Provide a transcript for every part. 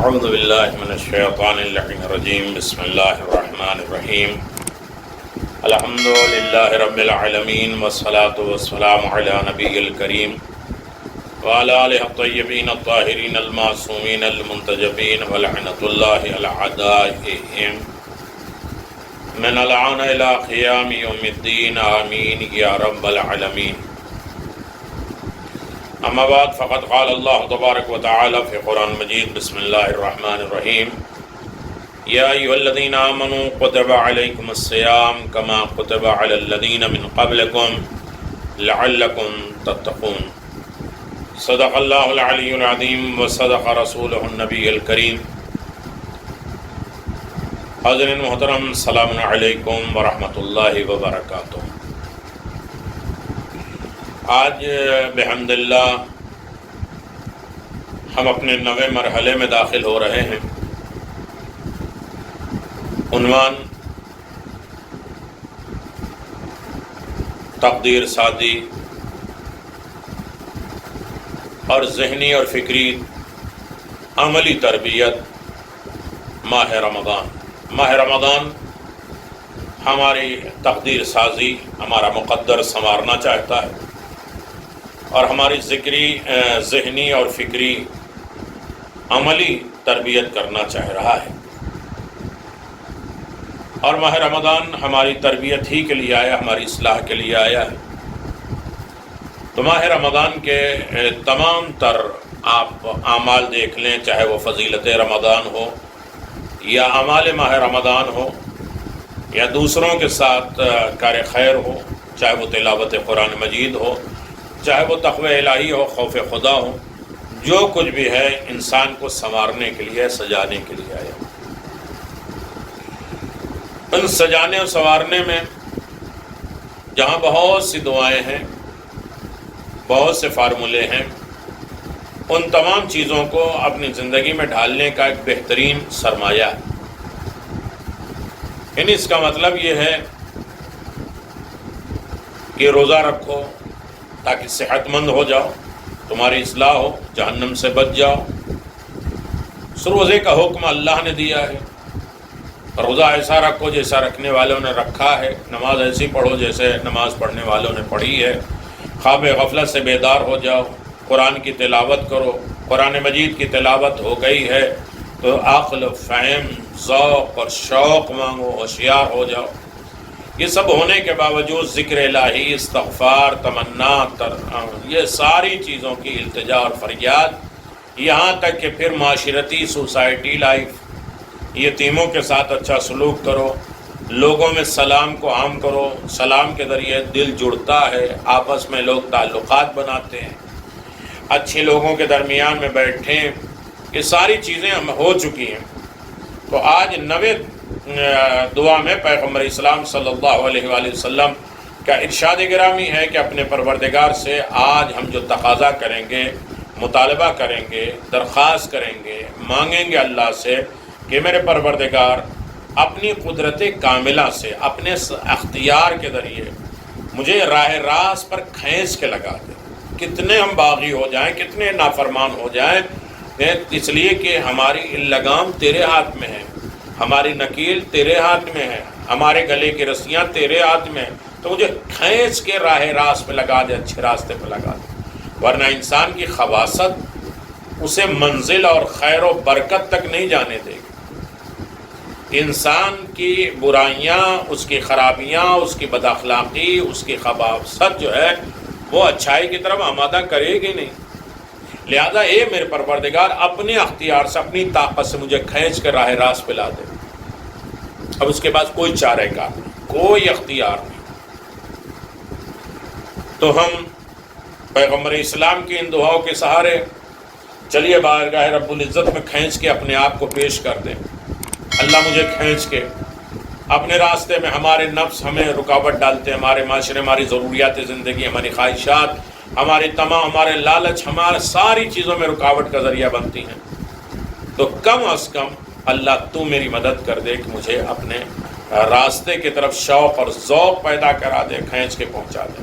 اعوذ باللہ من الشیطان اللعین الرجیم بسم اللہ الرحمن الرحیم الحمد للہ رب العالمین والصلاة والسلام علی نبی الکریم وعلی آلہ الطیبین الطاہرین المعصومین المنتجبین ولعنۃ اللہ علی اعدائہم من العان الى قیام یوم الدین آمین یا رب العالمین. اما بعد فقد قال اللہ تبارک و تعالی فی قرآن مجید بسم اللہ الرحمن الرحیم یا ایھا الذین آمنوا کتب علیکم الصیام کما کتب علی الذین من قبلکم لعلکم تتقون. صدق اللہ العلی العظیم و صدق رسولہ النبی الکریم. حاضرین محترم، السلام علیکم ورحمۃ اللہ وبرکاتہ. آج بحمد اللہ ہم اپنے نوے مرحلے میں داخل ہو رہے ہیں. عنوان تقدیر سازی اور ذہنی اور فکری عملی تربیت. ماہ رمضان، ماہ رمضان ہماری تقدیر سازی، ہمارا مقدر سنوارنا چاہتا ہے اور ہماری ذہنی اور فکری عملی تربیت کرنا چاہ رہا ہے. اور ماہ رمضان ہماری تربیت ہی کے لیے آیا، ہماری اصلاح کے لیے آیا ہے. تو ماہ رمضان کے تمام تر آپ اعمال دیکھ لیں، چاہے وہ فضیلت رمضان ہو یا اعمال ماہ رمضان ہو یا دوسروں کے ساتھ کار خیر ہو، چاہے وہ تلاوت قرآن مجید ہو، چاہے وہ تقوی الہی ہو، خوف خدا ہو، جو کچھ بھی ہے انسان کو سنوارنے کے لیے، سجانے کے لیے آیا. ان سجانے اور سنوارنے میں جہاں بہت سی دعائیں ہیں، بہت سے فارمولے ہیں، ان تمام چیزوں کو اپنی زندگی میں ڈھالنے کا ایک بہترین سرمایہ ہے. یعنی اس کا مطلب یہ ہے کہ روزہ رکھو تاکہ صحت مند ہو جاؤ، تمہاری اصلاح ہو، جہنم سے بچ جاؤ. روزے کا حکم اللہ نے دیا ہے. روزہ ایسا رکھو جیسا رکھنے والوں نے رکھا ہے، نماز ایسی پڑھو جیسے نماز پڑھنے والوں نے پڑھی ہے. خواب غفلت سے بیدار ہو جاؤ، قرآن کی تلاوت کرو. قرآن مجید کی تلاوت ہو گئی ہے تو عقل، فہم، ذوق اور شوق مانگو، ہوشیار ہو جاؤ. یہ سب ہونے کے باوجود ذکر الہی، استغفار، تمنا، یہ ساری چیزوں کی التجا اور فریاد، یہاں تک کہ پھر معاشرتی سوسائٹی لائف، یتیموں کے ساتھ اچھا سلوک کرو، لوگوں میں سلام کو عام کرو. سلام کے ذریعے دل جڑتا ہے، آپس میں لوگ تعلقات بناتے ہیں، اچھے لوگوں کے درمیان میں بیٹھیں. یہ ساری چیزیں ہم ہو چکی ہیں. تو آج نوے دعا میں پیغمبر اسلام صلی اللہ علیہ وآلہ وسلم کا ارشاد گرامی ہے کہ اپنے پروردگار سے آج ہم جو تقاضا کریں گے، مطالبہ کریں گے، درخواست کریں گے، مانگیں گے اللہ سے کہ میرے پروردگار اپنی قدرت کاملہ سے، اپنے اختیار کے ذریعے مجھے راہ راست پر کھینچ کے لگا دے. کتنے ہم باغی ہو جائیں، کتنے نافرمان ہو جائیں، اس لیے کہ ہماری لگام تیرے ہاتھ میں ہے، ہماری نکیل تیرے ہاتھ میں ہے، ہمارے گلے کی رسیاں تیرے ہاتھ میں ہیں. تو مجھے کھینچ کے راہ راست پہ لگا دے، اچھے راستے پہ لگا دے. ورنہ انسان کی خباثت اسے منزل اور خیر و برکت تک نہیں جانے دے گی. انسان کی برائیاں، اس کی خرابیاں، اس کی بد اخلاقی، اس کی خباثت جو ہے وہ اچھائی کی طرف آمادہ کرے گی نہیں. لہذا اے میرے پروردگار اپنے اختیار سے، اپنی طاقت سے مجھے کھینچ کر راہ راست پہ لا دے. اب اس کے بعد کوئی چارہ کار نہیں، کوئی اختیار نہیں. تو ہم پیغمبر اسلام کی ان دعاؤں کے سہارے چلیے بارگاہ رب العزت میں کھینچ کے اپنے آپ کو پیش کر دیں. اللہ مجھے کھینچ کے اپنے راستے میں، ہمارے نفس ہمیں رکاوٹ ڈالتے ہیں، ہمارے معاشرے، ہماری ضروریات زندگی، ہماری خواہشات، ہمارے لالچ، ہمارے ساری چیزوں میں رکاوٹ کا ذریعہ بنتی ہیں. تو کم از کم اللہ تو میری مدد کر دے کہ مجھے اپنے راستے کی طرف شوق اور ذوق پیدا کرا دے، کھینچ کے پہنچا دے.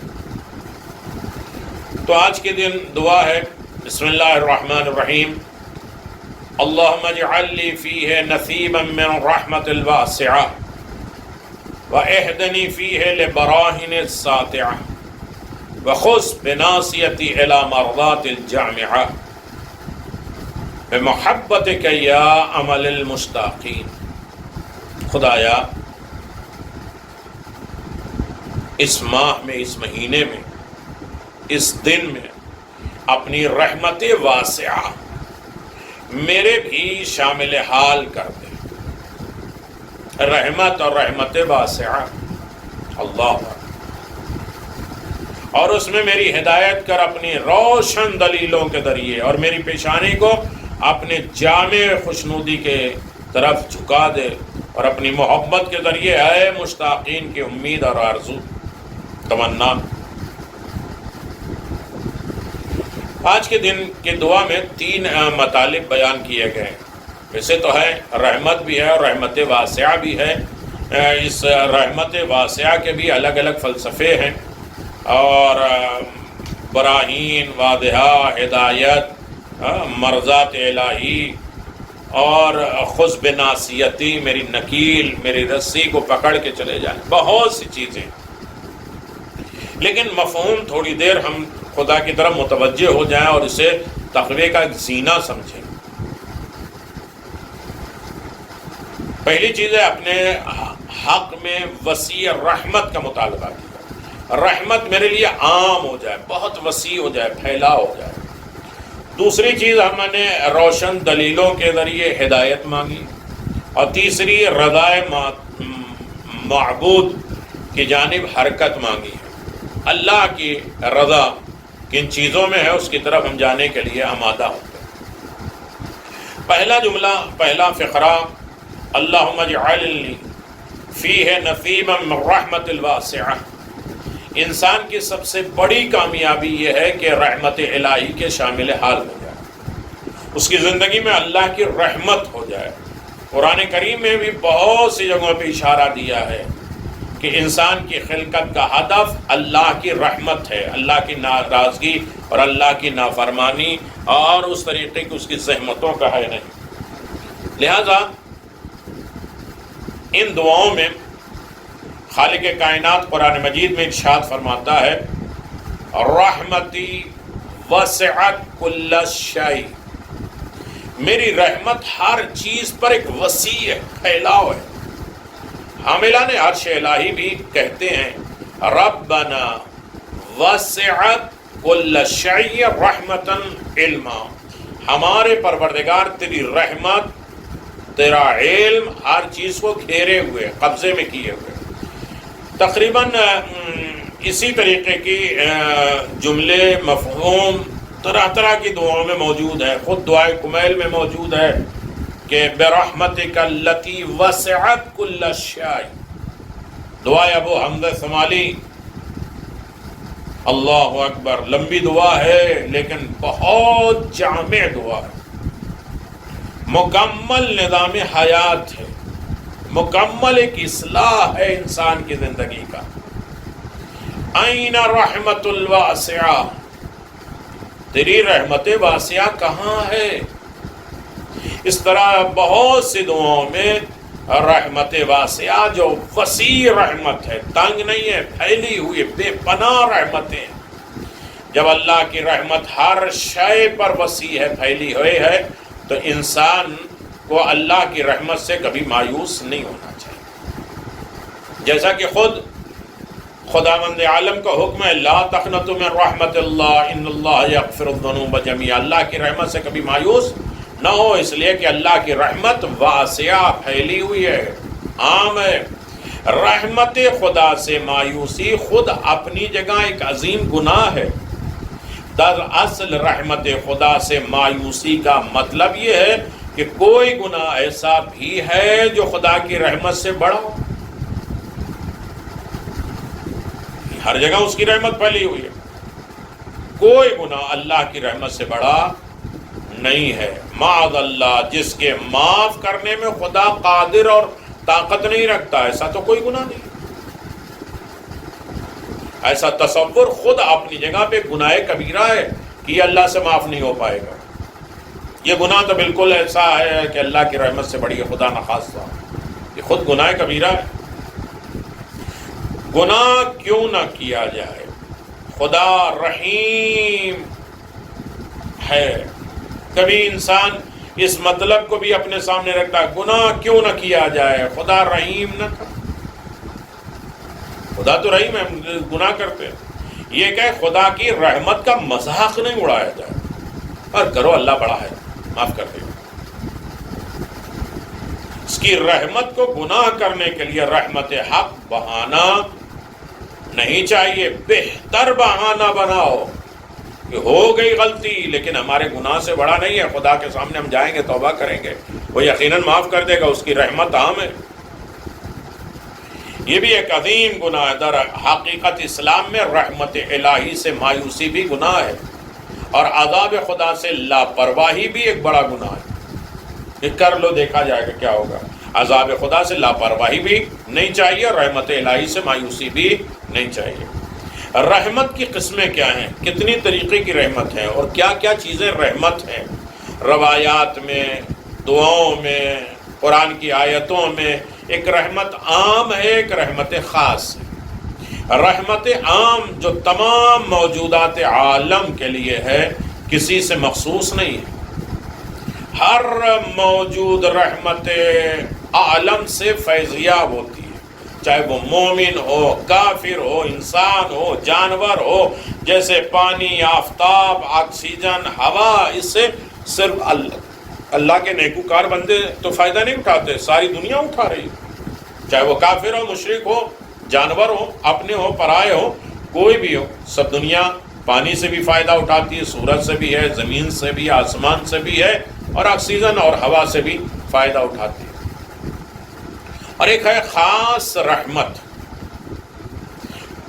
تو آج کے دن دعا ہے بسم اللہ الرحمن الرحیم اللهم اجعل لي فيه نصيبا من رحمة الواسعة واهدني فيه لبراهن الساطعة وخذ بناصيتي إلى مرضات الجامعة بمحبتك یا امل المشتاقین۔ خدایا اس ماہ میں، اس مہینے میں، اس دن میں اپنی رحمت واسعہ میرے بھی شامل حال کر دے۔ رحمت اور رحمت واسعہ، اللہ، اور اس میں میری ہدایت کر اپنی روشن دلیلوں کے ذریعے، اور میری پیشانی کو اپنے جامع خوشنودی کے طرف جھکا دے، اور اپنی محبت کے ذریعے اے مشتاقین کی امید اور آرزو تمنا۔ آج کے دن کے دعا میں 3 مطالب بیان کیے گئے ہیں۔ ویسے تو ہے رحمت بھی ہے اور رحمت واسعہ بھی ہے۔ اس رحمت واسعہ کے بھی الگ الگ فلسفے ہیں، اور براہین واضحہ، ہدایت، مرضات الہی، اور خذ بناصیتی، میری نکیل، میری رسی کو پکڑ کے چلے جائیں، بہت سی چیزیں۔ لیکن مفہوم تھوڑی دیر ہم خدا کی طرف متوجہ ہو جائیں اور اسے تقوی کا ایک زینہ سمجھیں۔ پہلی چیز ہے اپنے حق میں وسیع رحمت کا مطالبہ کیا۔ رحمت میرے لیے عام ہو جائے، بہت وسیع ہو جائے، پھیلا ہو جائے۔ دوسری چیز ہم نے روشن دلیلوں کے ذریعے ہدایت مانگی، اور تیسری رضائے معبود کی جانب حرکت مانگی ہے۔ اللہ کی رضا کن چیزوں میں ہے اس کی طرف ہم جانے کے لیے آمادہ ہوتے ہیں۔ پہلا جملہ، پہلا فقرہ، اللہم اجعلنی فیہ نصیبا من رحمت الواسعہ۔ انسان کی سب سے بڑی کامیابی یہ ہے کہ رحمت الہی کے شامل حال ہو جائے، اس کی زندگی میں اللہ کی رحمت ہو جائے۔ قرآن کریم میں بھی بہت سی جگہوں پہ اشارہ دیا ہے کہ انسان کی خلقت کا ہدف اللہ کی رحمت ہے، اللہ کی ناراضگی اور اللہ کی نافرمانی اور اس طریقے کی اس کی زحمتوں کا ہے نہیں۔ لہذا ان دعاؤں میں خالق کائنات قرآن مجید میں ارشاد فرماتا ہے، رحمتی وسعت کل شیء، میری رحمت ہر چیز پر ایک وسیع ہے، پھیلاؤ ہے۔ حاملان عرش الہی بھی کہتے ہیں ربنا وسعت کل شیء رحمتا علما، ہمارے پروردگار تیری رحمت، تیرا علم ہر چیز کو گھیرے ہوئے، قبضے میں کیے ہوئے۔ تقریباً اسی طریقے کی جملے، مفہوم طرح طرح کی دعاؤں میں موجود ہے۔ خود دعائے کمیل میں موجود ہے کہ برحمتک التی وسعت کل شیء، دعائے ابو حمزہ سمالی۔ اللہ اکبر، لمبی دعا ہے لیکن بہت جامع دعا ہے، مکمل نظام حیات ہے، مکمل ایک اصلاح ہے انسان کی زندگی کا۔ این رحمت الواسعہ، تیری رحمت واسعہ کہاں ہے؟ اس طرح بہت سی دعاؤں میں رحمت واسعہ جو وسیع رحمت ہے، تنگ نہیں ہے، پھیلی ہوئی بے پناہ رحمتیں ہیں۔ جب اللہ کی رحمت ہر شے پر وسیع ہے، پھیلی ہوئی ہے، تو انسان کو اللہ کی رحمت سے کبھی مایوس نہیں ہونا چاہیے۔ جیسا کہ خود خداوند عالم کا حکم ہے، لا تقنطوا من رحمت اللہ ان اللہ یغفر الذنوب جميعا، اللہ کی رحمت سے کبھی مایوس نہ ہو، اس لیے کہ اللہ کی رحمت واسعہ، پھیلی ہوئی ہے، عام ہے۔ رحمت خدا سے مایوسی خود اپنی جگہ ایک عظیم گناہ ہے۔ دراصل رحمت خدا سے مایوسی کا مطلب یہ ہے کہ کوئی گناہ ایسا بھی ہے جو خدا کی رحمت سے بڑا ہو۔ ہر جگہ اس کی رحمت پھیلی ہوئی ہے، کوئی گناہ اللہ کی رحمت سے بڑا نہیں ہے۔ معاذ اللہ، جس کے معاف کرنے میں خدا قادر اور طاقت نہیں رکھتا، ایسا تو کوئی گناہ نہیں۔ ایسا تصور خود اپنی جگہ پہ گناہ کبیرہ ہے کہ یہ اللہ سے معاف نہیں ہو پائے گا۔ یہ گناہ تو بالکل ایسا ہے کہ اللہ کی رحمت سے بڑی خدا نخواستہ، یہ خود گناہ کبیرہ ہے۔ گناہ کیوں نہ کیا جائے، خدا رحیم ہے۔ کبھی انسان اس مطلب کو بھی اپنے سامنے رکھتا ہے، گناہ کیوں نہ کیا جائے، خدا رحیم نہ تھا؟ خدا تو رحیم ہے، ہم گناہ کرتے ہیں۔ یہ کہ خدا کی رحمت کا مذاق نہیں اڑایا جائے، اور کرو اللہ بڑا ہے معاف کر دے گا۔ اس کی رحمت کو گناہ کرنے کے لیے رحمت حق بہانہ نہیں چاہیے، بہتر بہانہ بناؤ کہ ہو گئی غلطی لیکن ہمارے گناہ سے بڑا نہیں ہے، خدا کے سامنے ہم جائیں گے توبہ کریں گے، وہ یقیناً معاف کر دے گا، اس کی رحمت عام ہے۔ یہ بھی ایک عظیم گناہ ہے۔ در حقیقت اسلام میں رحمت الہی سے مایوسی بھی گناہ ہے، اور عذاب خدا سے لاپرواہی بھی ایک بڑا گناہ ہے۔ یہ کر لو دیکھا جائے گا کیا ہوگا۔ عذاب خدا سے لاپرواہی بھی نہیں چاہیے، اور رحمت الہی سے مایوسی بھی نہیں چاہیے۔ رحمت کی قسمیں کیا ہیں، کتنی طریقے کی رحمت ہیں، اور کیا کیا چیزیں رحمت ہیں؟ روایات میں، دعاؤں میں، قرآن کی آیتوں میں ایک رحمت عام ہے، ایک رحمت خاص ہے۔ رحمت عام جو تمام موجودات عالم کے لیے ہے، کسی سے مخصوص نہیں ہے۔ ہر موجود رحمت عالم سے فیضیاب ہوتی ہے، چاہے وہ مومن ہو، کافر ہو، انسان ہو، جانور ہو۔ جیسے پانی، آفتاب، آکسیجن، ہوا، اس سے صرف اللہ کے نیکوکار بندے تو فائدہ نہیں اٹھاتے، ساری دنیا اٹھا رہی ہے، چاہے وہ کافر ہو، مشرک ہو، جانور ہو، اپنے ہو، پرائے ہو، کوئی بھی ہو، سب دنیا پانی سے بھی فائدہ اٹھاتی ہے، سورج سے بھی ہے، زمین سے بھی، آسمان سے بھی ہے، اور آکسیجن اور ہوا سے بھی فائدہ اٹھاتی ہے۔ اور ایک ہے خاص رحمت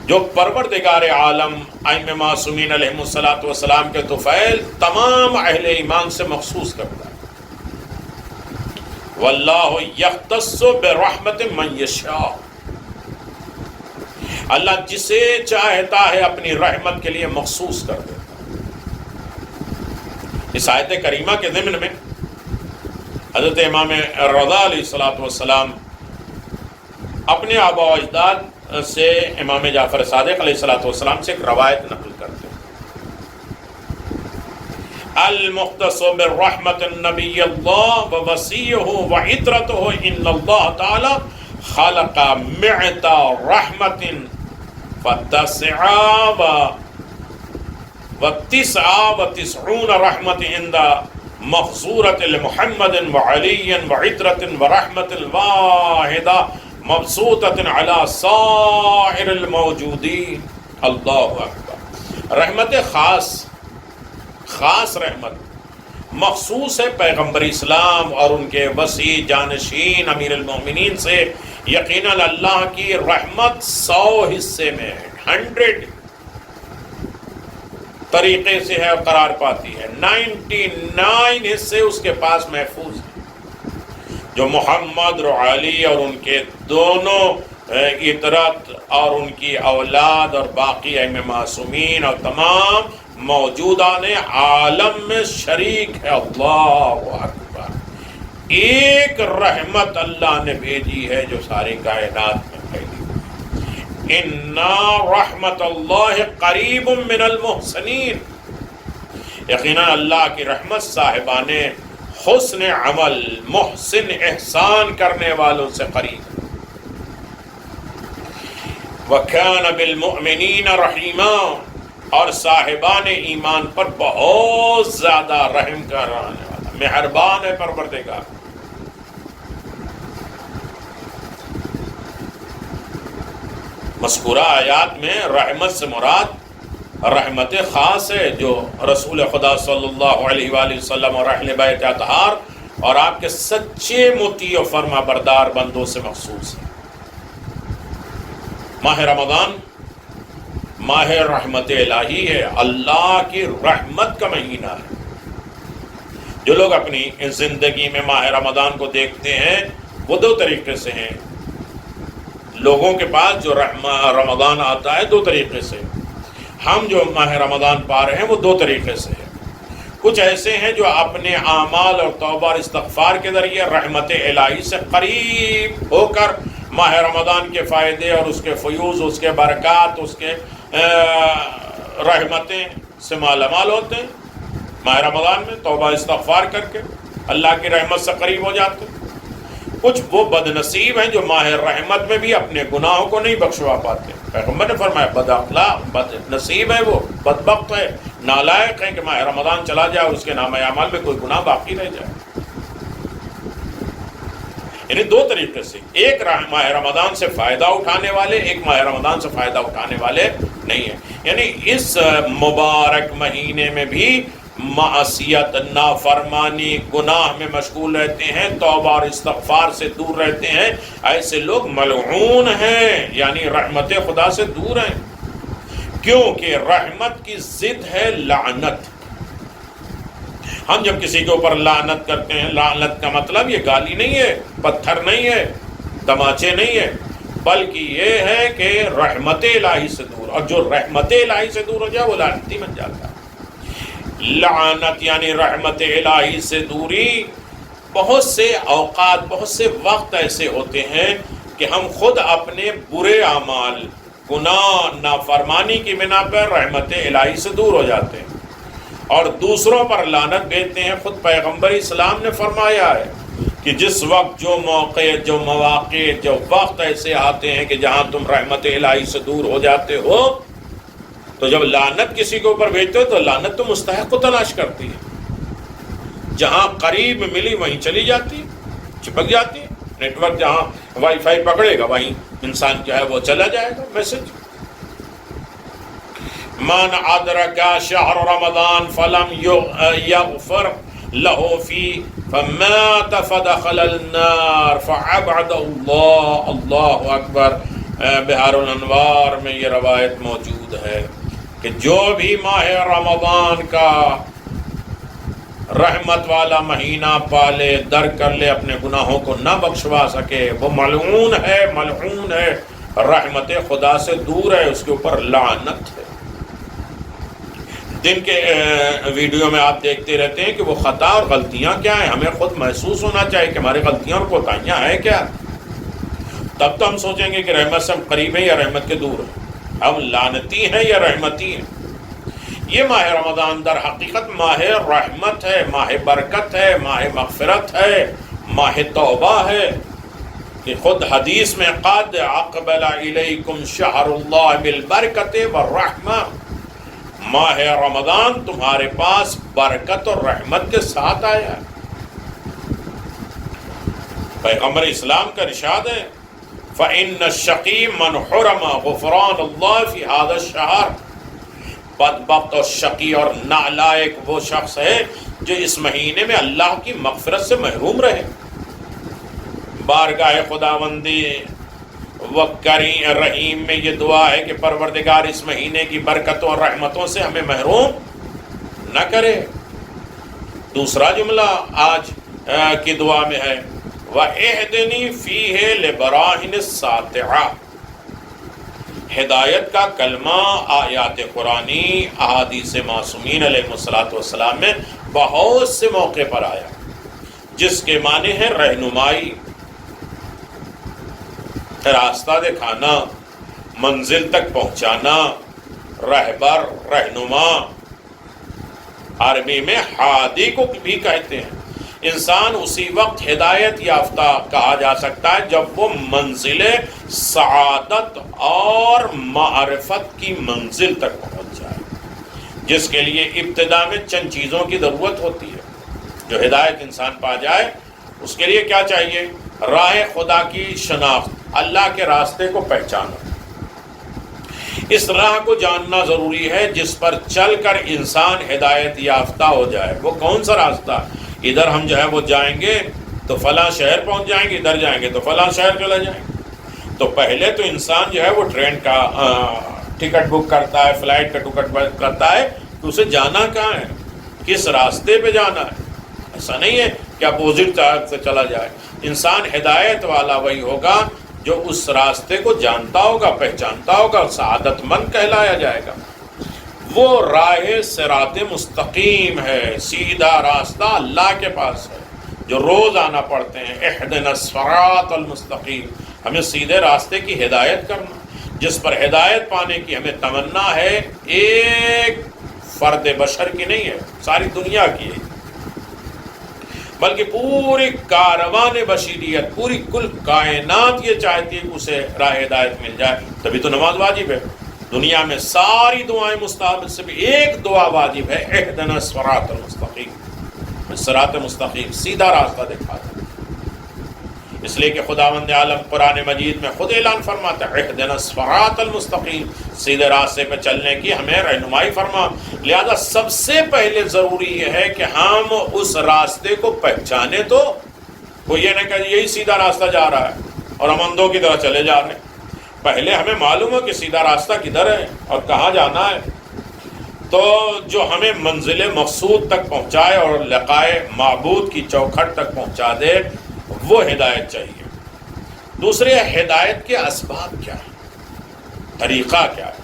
جو پروردگار عالم ائمہ معصومین علیہم الصلوۃ والسلام کے طفیل تمام اہل ایمان سے مخصوص کرتا ہے۔ واللہ یختص برحمت من یشاء، اللہ جسے چاہتا ہے اپنی رحمت کے لیے مخصوص کر دیتا ہے۔ اس آیت کریمہ کے ضمن میں حضرت امام رضا علیہ الصلوۃ والسلام اپنے آباء و اجداد سے امام جعفر صادق علیہ الصلوۃ والسلام سے ایک روایت نقل کرتے ہیں۔ المختص بالرحمت النبی اللہ ووصیہ وعطرتہ ان اللہ تعالی خلق مئۃ رحمت فتسع وتسع وتسعون رحمت عند مخصورۃ لمحمد وعلی وعطرۃ ورحمت الواحدہ مبسوطۃ علی سائر الموجودین۔ اللہ اکبر۔ رحمت خاص رحمت مخصوص ہے پیغمبر اسلام اور ان کے وسیع جانشین امیر المومنین سے۔ یقیناً اللہ کی رحمت 100 حصے میں ہے، 100 طریقے سے ہے اور قرار پاتی ہے، 99 حصے اس کے پاس محفوظ ہیں، جو محمد اور علی اور ان کے دونوں عطرت اور ان کی اولاد اور باقی ائمہ معصومین اور تمام موجودان عالم میں شریک ہے۔ اللہ اکبر۔ ایک رحمت اللہ نے بھیجی ہے جو ساری کائنات میں پھیلی۔ اِنَّا رحمت اللہ قریب من المحسنین، یقیناً اللہ کی رحمت صاحبان حسن عمل، محسن احسان کرنے والوں سے قریب۔ وَكَانَ بِالْمُؤْمِنِينَ رَحِيمًا، اور صاحبان ایمان پر بہت زیادہ رحم کرنے والا، مہربان ہے پروردگار۔ مذکورہ آیات میں رحمت سے مراد رحمت خاص ہے جو رسول خدا صلی اللہ علیہ وآلہ وسلم اور اہل بیت اطہار اور آپ کے سچے مطیع و فرما بردار بندوں سے مخصوص ہے۔ ماہ رمضان ماہ رحمت الہی ہے، اللہ کی رحمت کا مہینہ ہے۔ جو لوگ اپنی زندگی میں ماہ رمضان کو دیکھتے ہیں وہ دو طریقے سے ہیں۔ لوگوں کے پاس جو رمضان آتا ہے دو طریقے سے، ہم جو ماہ رمضان پا رہے ہیں وہ دو طریقے سے ہے۔ کچھ ایسے ہیں جو اپنے اعمال اور توبہ اور استغفار کے ذریعے رحمت الہی سے قریب ہو کر ماہ رمضان کے فائدے اور اس کے فیوز، اس کے برکات، اس کے رحمتیں سے مالا مال ہوتے ہیں۔ ماہ رمضان میں توبہ استغفار کر کے اللہ کی رحمت سے قریب ہو جاتے ہیں۔ کچھ وہ بد نصیب ہیں جو ماہ رحمت میں بھی اپنے گناہوں کو نہیں بخشوا پاتے۔ پیغمبر نے فرمایا بد اخلاق، بد نصیب ہے، وہ بدبخت ہے، نالائق ہے کہ ماہ رمضان چلا جائے اور اس کے نامہ اعمال میں کوئی گناہ باقی رہ جائے۔ یعنی دو طریقے سے، ایک ماہ رمضان سے فائدہ اٹھانے والے، ایک ماہ رمضان سے فائدہ اٹھانے والے نہیں ہیں۔ یعنی اس مبارک مہینے میں بھی معصیت، نافرمانی، گناہ میں مشغول رہتے ہیں، توبہ اور استغفار سے دور رہتے ہیں، ایسے لوگ ملعون ہیں، یعنی رحمت خدا سے دور ہیں، کیونکہ رحمت کی ضد ہے لعنت۔ ہم جب کسی کے اوپر لعنت کرتے ہیں، لعنت کا مطلب یہ گالی نہیں ہے، پتھر نہیں ہے، تماچے نہیں ہے، بلکہ یہ ہے کہ رحمت الہی سے دور، اور جو رحمت الہی سے دور ہو جائے وہ لعنتی بن جاتا ہے۔ لعنت یعنی رحمت الہی سے دوری۔ بہت سے اوقات، بہت سے وقت ایسے ہوتے ہیں کہ ہم خود اپنے برے اعمال، گناہ، نافرمانی کی بنا پر رحمت الہی سے دور ہو جاتے ہیں اور دوسروں پر لعنت بھیجتے ہیں۔ خود پیغمبر اسلام نے فرمایا ہے کہ جس وقت جو موقع، جو مواقع، جو وقت ایسے آتے ہیں کہ جہاں تم رحمت الہی سے دور ہو جاتے ہو، تو جب لعنت کسی کے اوپر بھیجتے ہو تو لعنت تو مستحق کو تلاش کرتی ہے، جہاں قریب ملی وہیں چلی جاتی ہے، چپک جاتی ہے۔ نیٹ ورک جہاں وائی فائی پکڑے گا وہیں انسان جو ہے وہ چلا جائے گا میسج۔ من ادرک شہر رمضان فلم یغفر له فی فمات فدخل النار فابعد اللہ اکبر۔ بحار الانوار میں یہ روایت موجود ہے کہ جو بھی ماہ رمضان کا رحمت والا مہینہ پالے، در کر لے، اپنے گناہوں کو نہ بخشوا سکے، وہ ملعون ہے، ملعون ہے، رحمت خدا سے دور ہے، اس کے اوپر لعنت ہے۔ دن کے ویڈیو میں آپ دیکھتے رہتے ہیں کہ وہ خطا اور غلطیاں کیا ہیں، ہمیں خود محسوس ہونا چاہیے کہ ہماری غلطیاں اور کوتاہیاں ہیں کیا، تب تو ہم سوچیں گے کہ رحمت سے ہم قریب ہیں یا رحمت کے دور ہیں، ہم لعنتی ہیں یا رحمتی ہیں۔ یہ ماہ رمضان در حقیقت ماہ رحمت ہے، ماہ برکت ہے، ماہ مغفرت ہے، ماہ توبہ ہے، کہ خود حدیث میں قد اقبل الیکم شہر اللہ بالبرکت والرحمہ، ماہ رمضان تمہارے پاس برکت اور رحمت کے ساتھ آیا ہے۔ پیغمبر اسلام کا ارشاد ہے فَإِنَّ الشَّقِيَّ مَنْ حُرِمَ غُفْرَانَ اللَّهِ فِي هَذَا الشَّهْرِ، بدبخت اور شقی اور نالائق وہ شخص ہے جو اس مہینے میں اللہ کی مغفرت سے محروم رہے۔ بارگاہ خداوندی و کریم رحیم میں یہ دعا ہے کہ پروردگار اس مہینے کی برکتوں اور رحمتوں سے ہمیں محروم نہ کرے۔ دوسرا جملہ آج کی دعا میں ہے وَإِهْدِنِي فِيهِ لِبَرَاهِنِ السَّاطِعَةِ، ہدایت کا کلمہ آیات قرآنی، احادیث معصومین علیہ السلام میں بہت سے موقع پر آیا، جس کے معنی ہے رہنمائی، راستہ دکھانا، منزل تک پہنچانا، رہبر، رہنما، عربی میں ہادی کو بھی کہتے ہیں۔ انسان اسی وقت ہدایت یافتہ کہا جا سکتا ہے جب وہ منزل سعادت اور معرفت کی منزل تک پہنچ جائے، جس کے لیے ابتدا میں چند چیزوں کی ضرورت ہوتی ہے۔ جو ہدایت انسان پا جائے اس کے لیے کیا چاہیے؟ راہ خدا کی شناخت، اللہ کے راستے کو پہچانا، اس راہ کو جاننا ضروری ہے جس پر چل کر انسان ہدایت یافتہ ہو جائے۔ وہ کون سا راستہ؟ ادھر ہم جو ہے وہ جائیں گے تو فلاں شہر پہنچ جائیں گے، ادھر جائیں گے تو فلاں شہر چلا جائیں گے۔ تو پہلے تو انسان جو ہے وہ ٹرین کا ٹکٹ بک کرتا ہے، فلائٹ کا ٹکٹ بک کرتا ہے، تو اسے جانا کہاں ہے، کس راستے پہ جانا ہے۔ ایسا نہیں ہے کہ اپوزٹ سے چلا جائے۔ انسان ہدایت والا وہی ہوگا جو اس راستے کو جانتا ہوگا، پہچانتا ہوگا، سعادت مند کہلایا جائے گا۔ وہ راہ صراط مستقیم ہے، سیدھا راستہ اللہ کے پاس ہے جو روز آنا پڑھتے ہیں، اہدنا الصراط المستقیم، ہمیں سیدھے راستے کی ہدایت کرنا، جس پر ہدایت پانے کی ہمیں تمنا ہے، ایک فرد بشر کی نہیں ہے، ساری دنیا کی ہے، بلکہ پوری کاروان بشریت، پوری کل کائنات یہ چاہتی ہے کہ اسے راہ ہدایت مل جائے، تبھی تو نماز واجب ہے۔ دنیا میں ساری دعائیں مستحب سے بھی ایک دعا واجب ہے، اہدنا الصراط المستقیم، صراط مستقیم، سیدھا راستہ دکھا دے۔ اس لیے کہ خداوند عالم قرآن مجید میں خود اعلان فرماتا ہے، اہدنا الصراط المستقیم، سیدھے راستے پہ چلنے کی ہمیں رہنمائی فرما۔ لہذا سب سے پہلے ضروری یہ ہے کہ ہم اس راستے کو پہچانے، تو وہ یہ نہیں کہ یہی سیدھا راستہ جا رہا ہے اور ہم اندھوں کی طرح چلے جا رہے ہیں۔ پہلے ہمیں معلوم ہو کہ سیدھا راستہ کدھر ہے اور کہاں جانا ہے، تو جو ہمیں منزل مقصود تک پہنچائے اور لقائے معبود کی چوکھٹ تک پہنچا دے، وہ ہدایت چاہیے۔ دوسرے، ہدایت کے اسباب کیا ہے، طریقہ کیا ہے،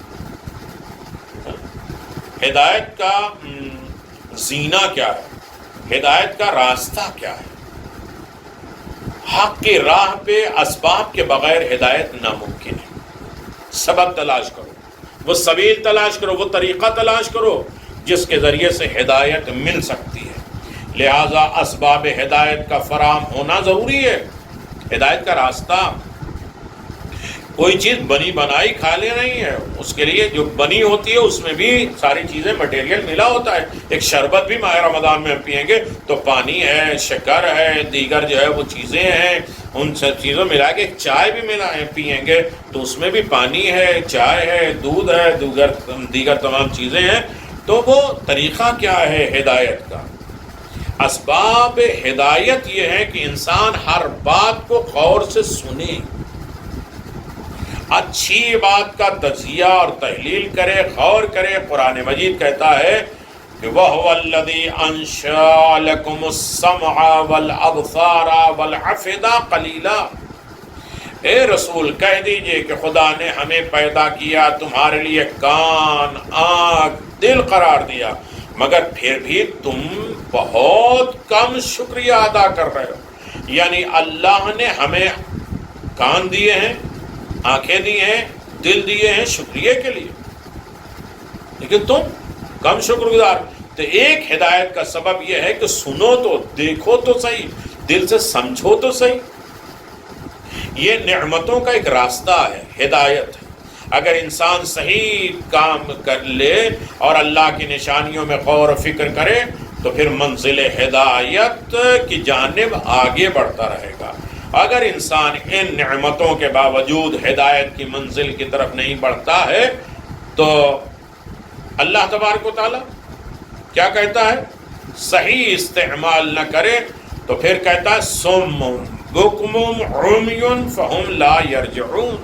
ہدایت کا زینہ کیا ہے، ہدایت کا راستہ کیا ہے۔ حق کی راہ پہ اسباب کے بغیر ہدایت ناممکن ہے۔ سبب تلاش کرو، وہ سبیل تلاش کرو، وہ طریقہ تلاش کرو جس کے ذریعے سے ہدایت مل سکتی ہے۔ لہذا اسباب ہدایت کا فراہم ہونا ضروری ہے۔ ہدایت کا راستہ کوئی چیز بنی بنائی کھا لے نہیں ہے، اس کے لیے جو بنی ہوتی ہے اس میں بھی ساری چیزیں مٹیریل ملا ہوتا ہے۔ ایک شربت بھی ماہ رمضان میں ہم پئیں گے تو پانی ہے، شکر ہے، دیگر جو ہے وہ چیزیں ہیں، ان سب چیزوں ملا کے ایک چائے بھی ملا ہے پئیں گے تو اس میں بھی پانی ہے، چائے ہے، دودھ ہے، دیگر تمام چیزیں ہیں۔ تو وہ طریقہ کیا ہے ہدایت کا؟ اسباب ہدایت یہ ہے کہ انسان ہر بات کو غور سے سنے، اچھی بات کا تجزیہ اور تحلیل کرے، غور کرے۔ قرآن مجید کہتا ہے کہ وَهُوَ الَّذِي أَنشَأَ لَكُمُ السَّمْعَ وَالْأَبْصَارَ وَالْأَفْئِدَةَ قَلِيلًا، اے رسول کہہ دیجئے کہ خدا نے ہمیں پیدا کیا، تمہارے لیے کان، آنکھ، دل قرار دیا، مگر پھر بھی تم بہت کم شکریہ ادا کر رہے ہو۔ یعنی اللہ نے ہمیں کان دیے ہیں، آنکھیں دی ہیں، دل دیے ہیں شکریہ کے لیے، لیکن تم کم شکر گزار۔ تو ایک ہدایت کا سبب یہ ہے کہ سنو تو، دیکھو تو صحیح، دل سے سمجھو تو صحیح۔ یہ نعمتوں کا ایک راستہ ہے، ہدایت ہے۔ اگر انسان صحیح کام کر لے اور اللہ کی نشانیوں میں غور و فکر کرے تو پھر منزل ہدایت کی جانب آگے بڑھتا رہے گا۔ اگر انسان ان نعمتوں کے باوجود ہدایت کی منزل کی طرف نہیں بڑھتا ہے تو اللہ تبارک و تعالیٰ کیا کہتا ہے؟ صحیح استعمال نہ کرے تو پھر کہتا ہے صم بکم عمی فہم لا یرجعون،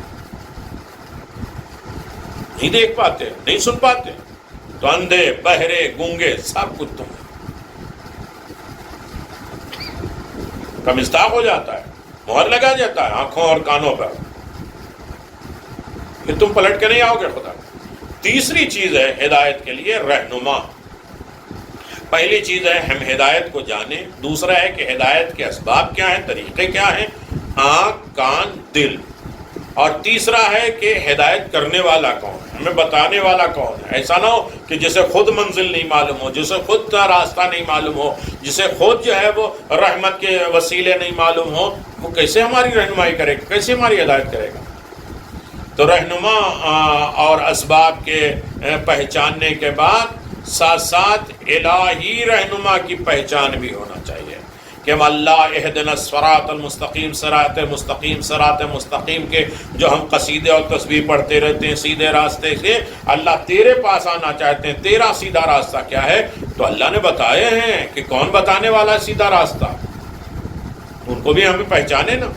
نہیں دیکھ پاتے، نہیں سن پاتے، تو اندھے، بہرے، گونگے، سب کچھ تم کا مصداق ہو جاتا ہے، مہر لگا جاتا ہے آنکھوں اور کانوں پر، پھر تم پلٹ کے نہیں آؤ گے خدا۔ تیسری چیز ہے ہدایت کے لیے رہنما۔ پہلی چیز ہے ہم ہدایت کو جانیں، دوسرا ہے کہ ہدایت کے اسباب کیا ہیں، طریقے کیا ہیں، آنکھ، کان، دل، اور تیسرا ہے کہ ہدایت کرنے والا کون ہے، ہمیں بتانے والا کون ہے۔ ایسا نہ ہو کہ جسے خود منزل نہیں معلوم ہو، جسے خود کا راستہ نہیں معلوم ہو، جسے خود جو ہے وہ رحمت کے وسیلے نہیں معلوم ہو، وہ کیسے ہماری رہنمائی کرے گا، کیسے ہماری ہدایت کرے گا؟ تو رہنما اور اسباب کے پہچاننے کے بعد ساتھ ساتھ الہی رہنما کی پہچان بھی ہونا چاہیے کہ ہم اللہ اہدنا الصراط المستقیم، صراط مستقیم، صراط مستقیم کے جو ہم قصیدے اور تسبیح پڑھتے رہتے ہیں سیدھے راستے سے، اللہ تیرے پاس آنا چاہتے ہیں، تیرا سیدھا راستہ کیا ہے؟ تو اللہ نے بتائے ہیں کہ کون بتانے والا ہے سیدھا راستہ، ان کو بھی ہمیں پہچانے نا،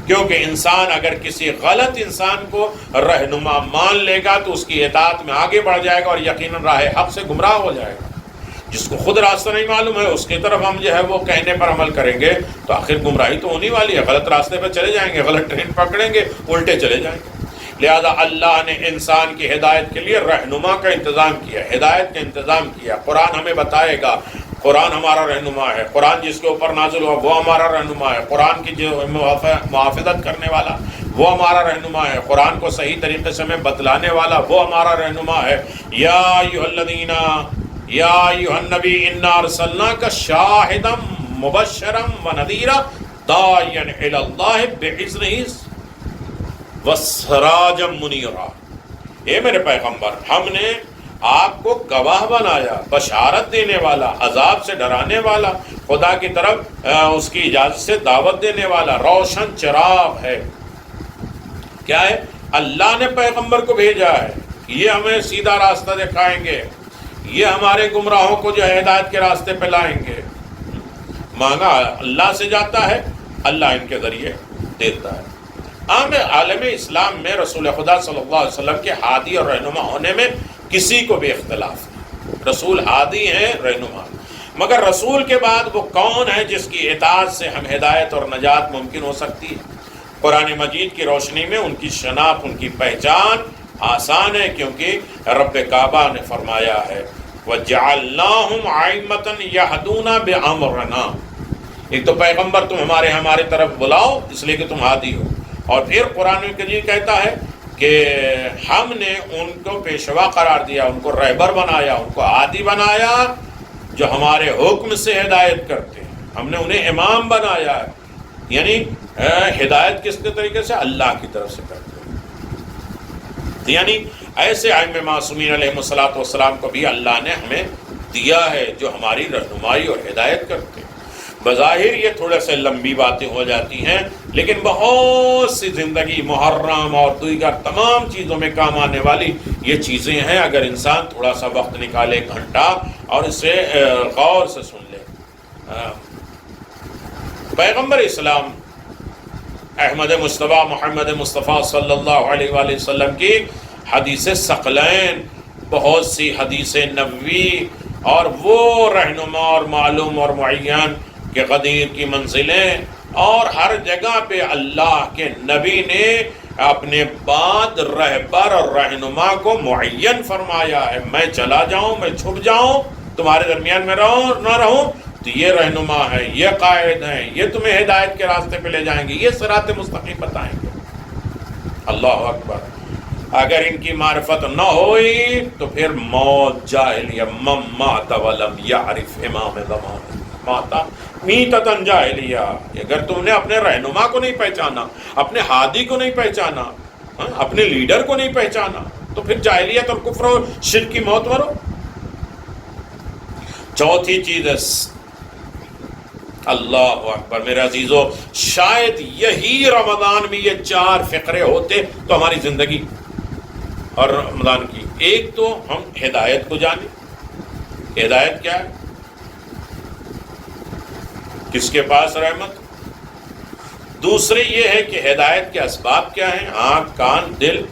کیونکہ انسان اگر کسی غلط انسان کو رہنما مان لے گا تو اس کی اطاعت میں آگے بڑھ جائے گا اور یقیناً راہ حق سے گمراہ ہو جائے گا۔ جس کو خود راستہ نہیں معلوم ہے اس کی طرف ہم جو ہے وہ کہنے پر عمل کریں گے تو آخر گمراہی تو ہونے والی ہے، غلط راستے پر چلے جائیں گے، غلط ٹرین پکڑیں گے، الٹے چلے جائیں گے۔ لہذا اللہ نے انسان کی ہدایت کے لیے رہنما کا انتظام کیا، ہدایت کا انتظام کیا۔ قرآن ہمیں بتائے گا، قرآن ہمارا رہنما ہے، قرآن جس کے اوپر نازل ہوا وہ ہمارا رہنما ہے، قرآن کی جو محافظت کرنے والا وہ ہمارا رہنما ہے، قرآن کو صحیح طریقے سے ہمیں بتلانے والا وہ ہمارا رہنما ہے۔ یا ایھا الذین یا ایھا النبی انا ارسلناک شاہدا مبشرا ونذیرا داعیا الی اللہ باذنہ وسراجا منیرا۔ اے میرے پیغمبر، ہم نے آپ کو گواہ بنایا، بشارت دینے والا، عذاب سے ڈرانے والا، خدا کی طرف اس کی اجازت سے دعوت دینے والا، روشن چراغ ہے۔ کیا ہے؟ اللہ نے پیغمبر کو بھیجا ہے، یہ ہمیں سیدھا راستہ دکھائیں گے، یہ ہمارے گمراہوں کو جو ہے ہدایت کے راستے پہ لائیں گے۔ مانگا اللہ سے جاتا ہے، اللہ ان کے ذریعے دیتا ہے۔ عالم اسلام میں رسول خدا صلی اللہ علیہ وسلم کے ہادی اور رہنما ہونے میں کسی کو بھی اختلاف نہیں۔ رسول ہادی ہیں، رہنما، مگر رسول کے بعد وہ کون ہے جس کی اطاعت سے ہم ہدایت اور نجات ممکن ہو سکتی ہے؟ قرآن مجید کی روشنی میں ان کی شناخت، ان کی پہچان آسان ہے، کیونکہ رب کعبہ نے فرمایا ہے وَجَعَلْنَاهُمْ أَئِمَّةً يَهْدُونَ بِأَمْرِنَا۔ ایک تو پیغمبر تم ہمارے طرف بلاؤ اس لیے کہ تم ہادی ہو، اور پھر قرآن مجید کہتا ہے کہ ہم نے ان کو پیشوا قرار دیا، ان کو رہبر بنایا، ان کو ہادی بنایا، جو ہمارے حکم سے ہدایت کرتے ہیں۔ ہم نے انہیں امام بنایا ہے، یعنی ہدایت کس کے طریقے سے؟ اللہ کی طرف سے کرتے ہیں۔ یعنی ایسے ائمہ معصومین علیہ الصلوۃ والسلام کو بھی اللہ نے ہمیں دیا ہے جو ہماری رہنمائی اور ہدایت کرتے ہیں۔ بظاہر یہ تھوڑے سے لمبی باتیں ہو جاتی ہیں، لیکن بہت سی زندگی محرم اور دیگر تمام چیزوں میں کام آنے والی یہ چیزیں ہیں، اگر انسان تھوڑا سا وقت نکالے، ایک گھنٹہ، اور اسے غور سے سن لے۔ پیغمبر اسلام احمد مصطفیٰ محمد مصطفیٰ صلی اللہ علیہ وآلہ وسلم کی حدیث ثقلین، بہت سی حدیث نبوی، اور وہ رہنما اور معلوم اور معین کہ قدیر کی منزلیں، اور ہر جگہ پہ اللہ کے نبی نے اپنے بعد رہبر اور رہنما کو معین فرمایا ہے۔ میں چلا جاؤں، میں چھپ جاؤں، تمہارے درمیان میں نہ رہوں، تو یہ رہنما ہے، یہ قائد ہیں، یہ تمہیں ہدایت کے راستے پہ لے جائیں گے، یہ صراط مستقیم بتائیں گے۔ اللہ اکبر۔ اگر ان کی معرفت نہ ہوئی تو پھر موت جاہلیہ، من مات ولم یعرف امام زمان ماتا میتتن جاہلیہ۔ اگر تم نے اپنے رہنما کو نہیں پہچانا، اپنے ہادی کو نہیں پہچانا، اپنے لیڈر کو نہیں پہچانا، تو پھر جاہلیت اور کفر اور شرک کی موت مرو۔ چوتھی چیز ہے اللہ اکبر میرے عزیزو، شاید یہی رمضان میں یہ 4 فقرے ہوتے تو ہماری زندگی اور رمضان کی، ایک تو ہم ہدایت کو جانیں، ہدایت کیا ہے، کس کے پاس رحمت۔ دوسرے یہ ہے کہ ہدایت کے اسباب کیا ہیں، آنکھ، کان، دل،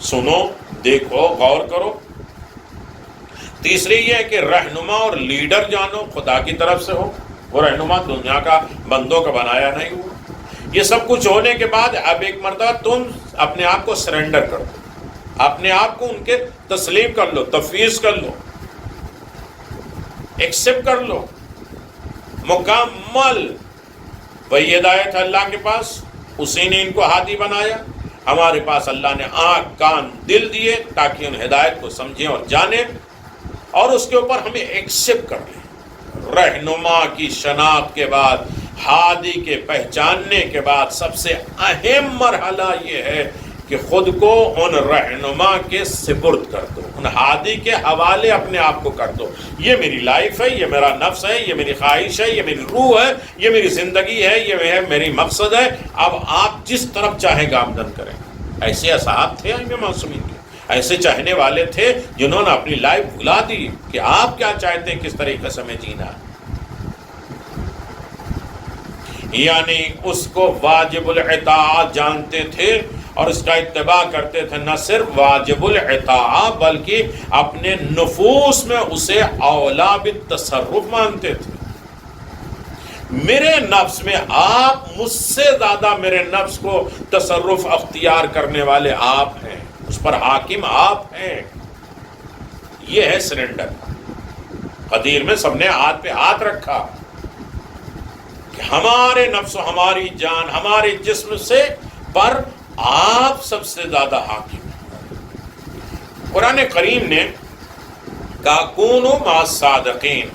سنو، دیکھو، غور کرو۔ تیسری یہ ہے کہ رہنما اور لیڈر جانو، خدا کی طرف سے ہو، وہ رہنما دنیا کا بندوں کا بنایا نہیں ہوا۔ یہ سب کچھ ہونے کے بعد اب ایک مرتبہ تم اپنے آپ کو سرنڈر کر دو، اپنے آپ کو ان کے تسلیم کر لو، تفویض کر لو، ایکسپٹ کر لو مکمل۔ وہی ہدایت ہے اللہ کے پاس، اسی نے ان کو ہادی بنایا، ہمارے پاس اللہ نے آنکھ، کان، دل دیے تاکہ ان ہدایت کو سمجھیں اور جانیں، اور اس کے اوپر ہمیں ایکسپٹ کر لیں۔ رہنما کی شناخت کے بعد، ہادی کے پہچاننے کے بعد، سب سے اہم مرحلہ یہ ہے کہ خود کو ان رہنما کے سپرد کر دو، ان ہادی کے حوالے اپنے آپ کو کر دو۔ یہ میری لائف ہے، یہ میرا نفس ہے، یہ میری خواہش ہے، یہ میری روح ہے، یہ میری زندگی ہے، یہ میری مقصد ہے، اب آپ جس طرف چاہیں گامزن کریں۔ ایسے اصحاب تھے ائمہ معصومین کے، ایسے چاہنے والے تھے جنہوں نے اپنی لائف بھلا دی کہ آپ کیا چاہتے ہیں، کس طریقے سے ہمیں جینا ہے۔ یعنی اس کو واجب الاطاعت جانتے تھے اور اس کا اتباع کرتے تھے، نہ صرف واجب الاطاعت بلکہ اپنے نفوس میں اسے اولا بالتصرف مانتے تھے۔ میرے نفس میں آپ مجھ سے زیادہ میرے نفس کو تصرف اختیار کرنے والے آپ ہیں، اس پر حاکم آپ ہیں. یہ ہے سرنڈر. قدیر میں سب نے ہاتھ پہ ہاتھ رکھا کہ ہمارے نفس و ہماری جان ہمارے جسم سے پر آپ سب سے زیادہ حاکم ہیں. قرآن کریم نے کہا کونوا مع الصادقین،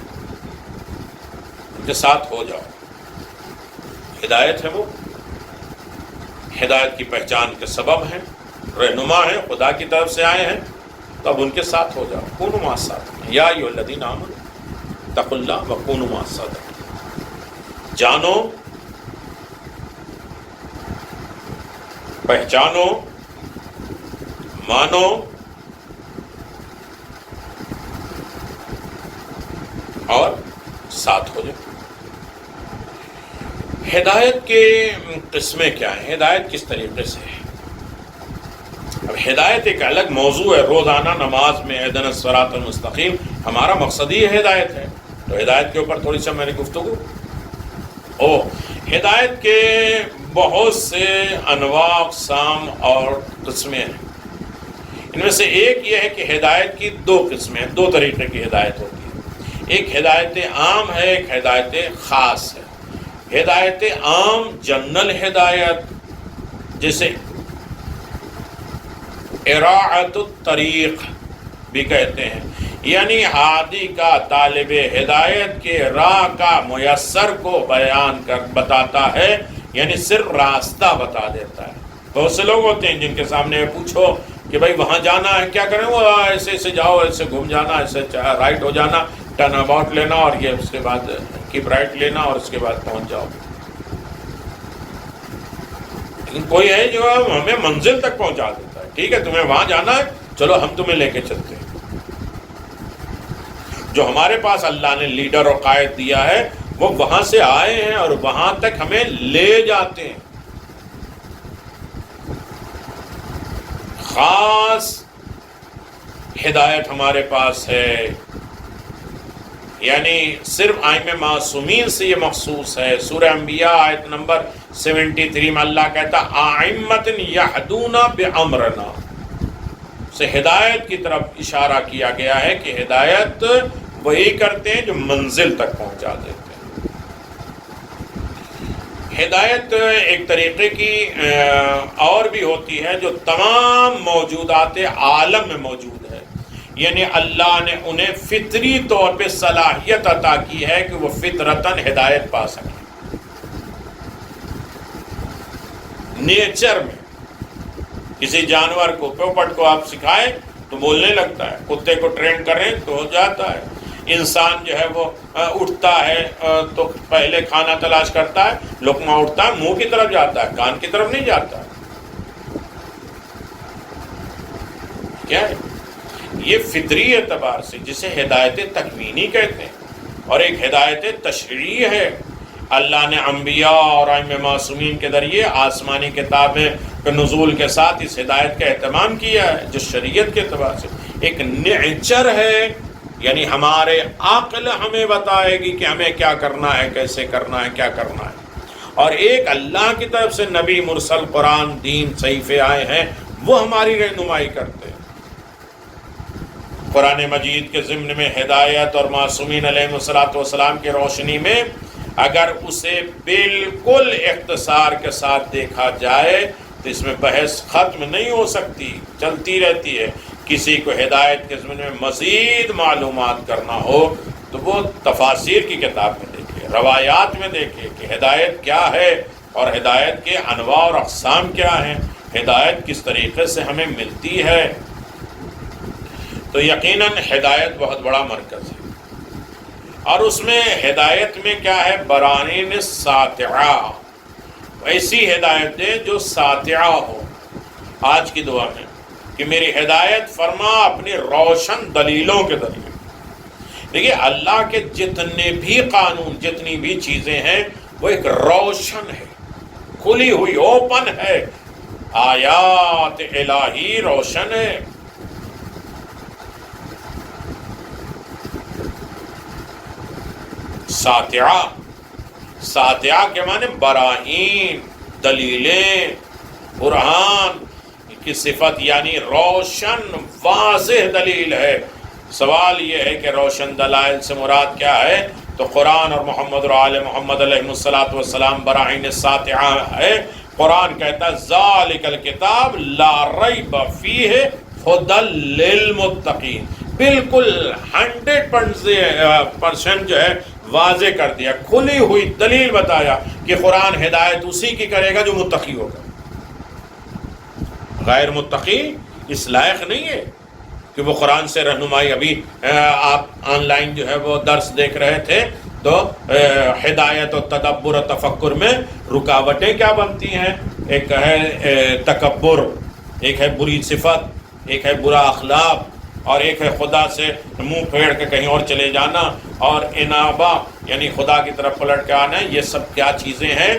ان کے ساتھ ہو جاؤ. ہدایت ہے، وہ ہدایت کی پہچان کے سبب ہیں، رہنما ہیں، خدا کی طرف سے آئے ہیں، تو اب ان کے ساتھ ہو جاؤ. کونوا مع الصادقین یا ایھا الذین آمنوا اتقوا اللہ وکونوا مع الصادقین. جانو، پہچانو، مانو اور ساتھ ہو جاؤ. ہدایت کے قسمیں کیا ہیں؟ ہدایت کس طریقے سے ہے؟ اب ہدایت ایک الگ موضوع ہے. روزانہ نماز میں اہدنا الصراط المستقیم ہمارا مقصد ہی ہدایت ہے، تو ہدایت کے اوپر تھوڑی سی میں نے گفتگو. ہدایت کے بہت سے انواع، اقسام اور قسمیں ہیں. ان میں سے ایک یہ ہے کہ ہدایت کی دو قسمیں، دو طریقے کی ہدایت ہوتی ہے. ایک ہدایت عام ہے، ایک ہدایت خاص ہے. ہدایت عام جنرل ہدایت، جسے اراعۃ الطریق بھی کہتے ہیں، یعنی ہادی کا، طالب ہدایت کے راہ کا میسر کو بیان کر بتاتا ہے، یعنی صرف راستہ بتا دیتا ہے. بہت سے لوگ ہوتے ہیں جن کے سامنے پوچھو کہ بھائی وہاں جانا ہے، کیا کریں؟ وہ ایسے ایسے جاؤ، ایسے گھوم جانا، ایسے رائٹ ہو جانا، ٹرن اباؤٹ لینا، اور یہ اس کے بعد کیپ رائٹ لینا، اور اس کے بعد پہنچ جاؤ. لیکن کوئی ہے جو ہمیں منزل تک پہنچا دیتا ہے. ٹھیک ہے، تمہیں وہاں جانا ہے، چلو ہم تمہیں لے کے چلتے ہیں. جو ہمارے پاس اللہ نے لیڈر اور قائد دیا ہے، وہ وہاں سے آئے ہیں اور وہاں تک ہمیں لے جاتے ہیں. خاص ہدایت ہمارے پاس ہے، یعنی صرف ائمہ معصومین سے یہ مخصوص ہے. سورہ انبیاء آیت نمبر 73 میں اللہ کہتا ائمۃ یہدون بامرنا، سے ہدایت کی طرف اشارہ کیا گیا ہے کہ ہدایت وہی کرتے ہیں جو منزل تک پہنچا دیتے ہیں. ہدایت ایک طریقے کی اور بھی ہوتی ہے جو تمام موجودات عالم میں موجود ہے، یعنی اللہ نے انہیں فطری طور پہ صلاحیت عطا کی ہے کہ وہ فطرتاً ہدایت پا سکیں. نیچر میں کسی جانور کو، پوپٹ کو آپ سکھائیں تو بولنے لگتا ہے، کتے کو ٹرین کریں تو ہو جاتا ہے. انسان جو ہے وہ اٹھتا ہے تو پہلے کھانا تلاش کرتا ہے، لقمہ اٹھتا ہے منہ کی طرف جاتا ہے، کان کی طرف نہیں جاتا ہے. کیا ہے یہ؟ فطری اعتبار سے، جسے ہدایت تکوینی کہتے ہیں، اور ایک ہدایت تشریعی ہے. اللہ نے انبیاء اور ائمہ معصومین کے ذریعے آسمانی کتابیں کے نزول کے ساتھ اس ہدایت کا اہتمام کیا ہے، جو شریعت کے اعتبار سے ایک نیچر ہے، یعنی ہمارے عقل ہمیں بتائے گی کہ ہمیں کیا کرنا ہے، کیسے کرنا ہے، کیا کرنا ہے. اور ایک اللہ کی طرف سے نبی مرسل، قرآن، دین، صحیفے آئے ہیں، وہ ہماری رہنمائی کرتے ہیں. قرآن مجید کے ضمن میں ہدایت اور معصومین علیہ السلام کی روشنی میں اگر اسے بالکل اختصار کے ساتھ دیکھا جائے تو اس میں بحث ختم نہیں ہو سکتی، چلتی رہتی ہے. کسی کو ہدایت کے ضمن میں مزید معلومات کرنا ہو تو وہ تفاسیر کی کتاب میں دیکھے، روایات میں دیکھے کہ ہدایت کیا ہے اور ہدایت کے انواع اور اقسام کیا ہیں، ہدایت کس طریقے سے ہمیں ملتی ہے. تو یقیناً ہدایت بہت بڑا مرکز ہے، اور اس میں ہدایت میں کیا ہے؟ برانین ساطعہ، ایسی ہدایت دے جو ساطعہ ہو. آج کی دعا میں کہ میری ہدایت فرما اپنی روشن دلیلوں کے ذریعے. دیکھیے اللہ کے جتنے بھی قانون، جتنی بھی چیزیں ہیں، وہ ایک روشن ہے، کھلی ہوئی، اوپن ہے. آیات الہی روشن ہے. ساطعہ ساتعہ کے معنی براہین، دلیلیں، برہان کی صفت، یعنی روشن واضح دلیل ہے۔ سوال یہ ہے کہ روشن دلائل سے مراد کیا ہے؟ تو قرآن اور محمد اور آل محمد علیہ الصلوۃ والسلام براہین ساتعہ ہے۔ قرآن کہتا ہے ذالک الکتاب لا ریب فیہ ھدی للمتقین، بالکل 100% جو ہے واضح کر دیا، کھلی ہوئی دلیل بتایا کہ قرآن ہدایت اسی کی کرے گا جو متقی ہوگا، غیر متقی اس لائق نہیں ہے کہ وہ قرآن سے رہنمائی۔ ابھی آپ آن لائن جو ہے وہ درس دیکھ رہے تھے تو ہدایت و تدبر و تفکر میں رکاوٹیں کیا بنتی ہیں؟ ایک ہے تکبر، ایک ہے بری صفت، ایک ہے برا اخلاق، اور ایک ہے خدا سے منہ پھیر کے کہیں اور چلے جانا، اور انابہ یعنی خدا کی طرف پلٹ کے آنا۔ یہ سب کیا چیزیں ہیں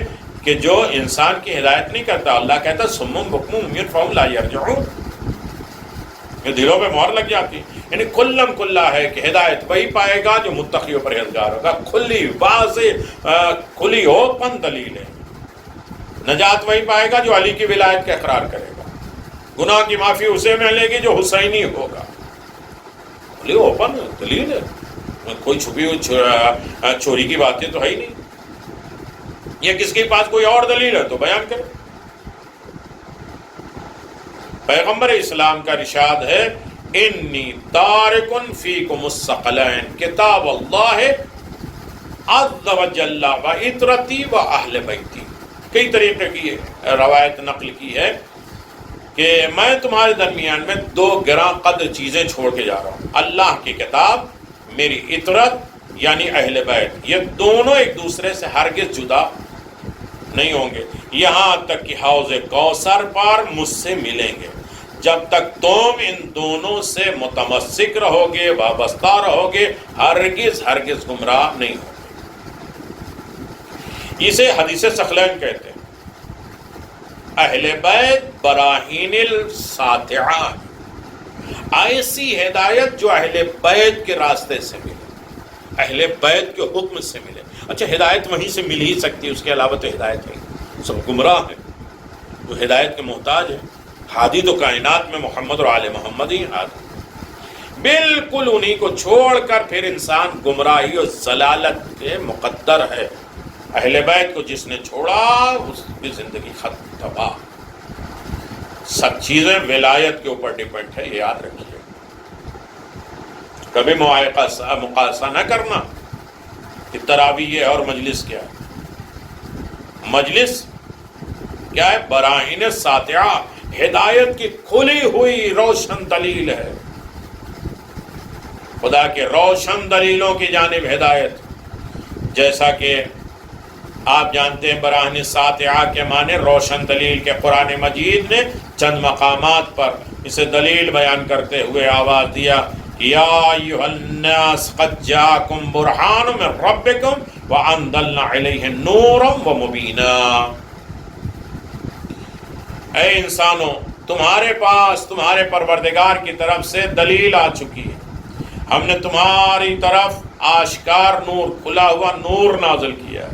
کہ جو انسان کی ہدایت نہیں کرتا۔ اللہ کہتا ہے صم بکم عمی فہم لا یرجعون، یہ دلوں پہ مہر لگ جاتی، یعنی کلم کلا ہے کہ ہدایت وہی پائے گا جو متقی و پرہیزگار ہوگا، کھلی واضح کھلی اوپن دلیل ہے۔ نجات وہی پائے گا جو علی کی ولایت کا اقرار کرے گا، گناہ کی معافی اسے ملے گی جو حسینی ہوگا۔ کھلی اوپن دلیل ہے، کوئی چھپی ہوئی چوری کی باتیں تو ہے ہی نہیں۔ یہ کس کے پاس کوئی اور دلیل ہے تو بیان کرے۔ پیغمبر اسلام کا ارشاد ہے انی تارکن فیکم الثقلین کتاب اللہ عز وجل و عطرتی و اہل بیتی۔ کئی طریقے کی روایت نقل کی ہے کہ میں تمہارے درمیان میں 2 گراں قدر چیزیں چھوڑ کے جا رہا ہوں، اللہ کی کتاب، میری عطرت یعنی اہل بیت، یہ دونوں ایک دوسرے سے ہرگز جدا نہیں ہوں گے، یہاں تک کہ حوض کوثر پر مجھ سے ملیں گے۔ جب تک تم ان دونوں سے متمسک رہو گے، وابستہ رہو گے، ہرگز ہرگز گمراہ نہیں ہوگے۔ اسے حدیث ثقلین کہتے ہیں۔ اہل بیت براہین الساطعہ، ایسی ہدایت جو اہل بیت کے راستے سے ملے، اہل بیت کے حکم سے ملے۔ اچھا ہدایت وہیں سے مل ہی سکتی ہے، اس کے علاوہ تو ہدایت نہیں، سب گمراہ ہیں جو ہدایت کے محتاج ہیں۔ ہادی تو کائنات میں محمد اور آل محمد ہی ہادی، بالکل انہی کو چھوڑ کر پھر انسان گمراہی اور ضلالت کے مقدر ہے۔ اہل بیت کو جس نے چھوڑا اس کی زندگی ختم، تباہ۔ سب چیزیں ولایت کے اوپر ڈیپینڈ ہے، یہ یاد رکھیے۔ کبھی مقایسہ نہ کرنا کہ تراویح ہے اور مجلس کیا ہے۔ مجلس کیا ہے؟ براہین ساطعہ، ہدایت کی کھلی ہوئی روشن دلیل ہے، خدا کے روشن دلیلوں کی جانب ہدایت۔ جیسا کہ آپ جانتے ہیں براہین ساطعہ کے معنی روشن دلیل کے، قرآن مجید نے چند مقامات پر اسے دلیل بیان کرتے ہوئے آواز دیا یا ایھا الناس قد جاءکم برہان من ربکم وانزلنا علیہ نورا ومبینا۔ اے انسانوں، تمہارے پاس تمہارے پروردگار کی طرف سے دلیل آ چکی ہے، ہم نے تمہاری طرف آشکار نور، کھلا ہوا نور نازل کیا ہے۔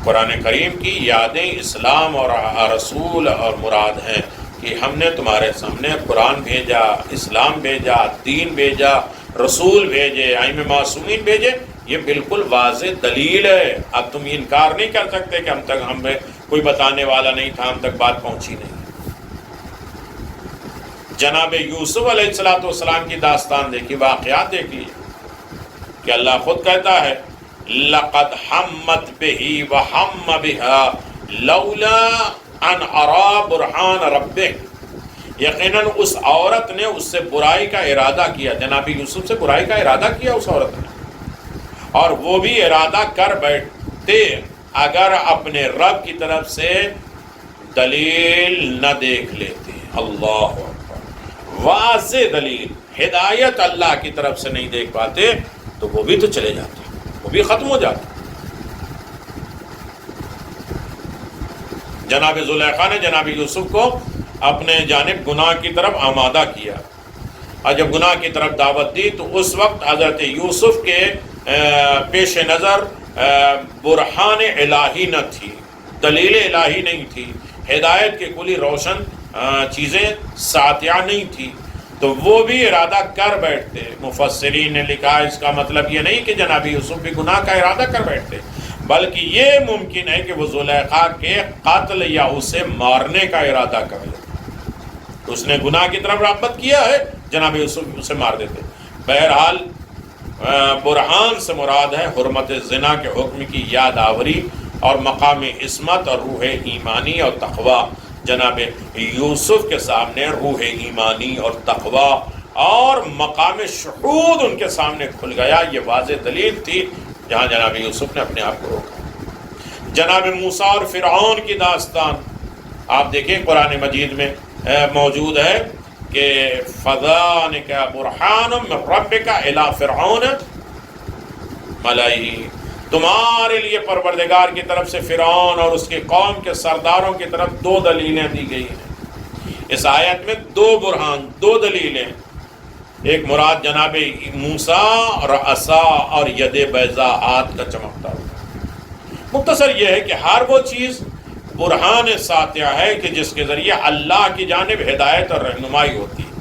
قرآن کریم کی یادیں اسلام اور رسول اور مراد ہیں کہ ہم نے تمہارے سامنے قرآن بھیجا، اسلام بھیجا، دین بھیجا، رسول بھیجے، ائمہ معصومین بھیجے۔ یہ بالکل واضح دلیل ہے۔ اب تم یہ انکار نہیں کر سکتے کہ ہمیں کوئی بتانے والا نہیں تھا، ہم تک بات پہنچی نہیں۔ جناب یوسف علیہ السلام کی داستان دیکھی، واقعات دیکھ لیجیے کہ اللہ خود کہتا ہے لَقَدْ حَمَّتْ بِهِ وَحَمَّ بِهَا لَوْلَا أَنْ أَرَى بُرْحَانَ رَبِّهِ، یقیناً اس عورت نے اس سے برائی کا ارادہ کیا، جناب یوسف سے برائی کا ارادہ کیا اس عورت نے، اور وہ بھی ارادہ کر بیٹھتے اگر اپنے رب کی طرف سے دلیل نہ دیکھ لیتے۔ اللہ اکبر، واضح دلیل، ہدایت اللہ کی طرف سے نہیں دیکھ پاتے تو وہ بھی تو چلے جاتے، وہ بھی ختم ہو جاتا۔ جناب زلیخا نے جناب یوسف کو اپنے جانب گناہ کی طرف آمادہ کیا، اور جب گناہ کی طرف دعوت دی تو اس وقت حضرت یوسف کے پیش نظر برہان الہی نہ تھی، دلیل الہی نہیں تھی، ہدایت کے کلی روشن چیزیں ساتیہ نہیں تھی، تو وہ بھی ارادہ کر بیٹھتے۔ مفسرین نے لکھا اس کا مطلب یہ نہیں کہ جناب یوسف بھی گناہ کا ارادہ کر بیٹھتے، بلکہ یہ ممکن ہے کہ وہ زلیخا کے قتل یا اسے مارنے کا ارادہ کر لے، اس نے گناہ کی طرف رغبت کیا ہے، جناب یوسف اسے مار دیتے۔ بہرحال برہان سے مراد ہے حرمت زنا کے حکم کی یاد آوری اور مقام عصمت اور روح ایمانی اور تقوی۔ جناب یوسف کے سامنے روح ایمانی اور تقوی اور مقام شہود ان کے سامنے کھل گیا، یہ واضح دلیل تھی جہاں جناب یوسف نے اپنے آپ کو روکا۔ جناب موسیٰ اور فرعون کی داستان آپ دیکھیں قرآن مجید میں موجود ہے کہ فَذَلِكَ بُرْهَانٌ مِّن رَبِّكَ إِلَىٰ فِرْعَوْنَ مَلَئِهِ، تمہارے لیے پروردگار کی طرف سے فرعون اور اس کی قوم کے سرداروں کی طرف دو دلیلیں دی گئی ہیں۔ اس آیت میں دو برہان، دو دلیلیں، ایک مراد جناب موسیٰ اور عصا اور ید بیضاء ہاتھ کا چمکتا ہوا۔ مختصر یہ ہے کہ ہر وہ چیز برہان ساتیہ ہے کہ جس کے ذریعے اللہ کی جانب ہدایت اور رہنمائی ہوتی ہے۔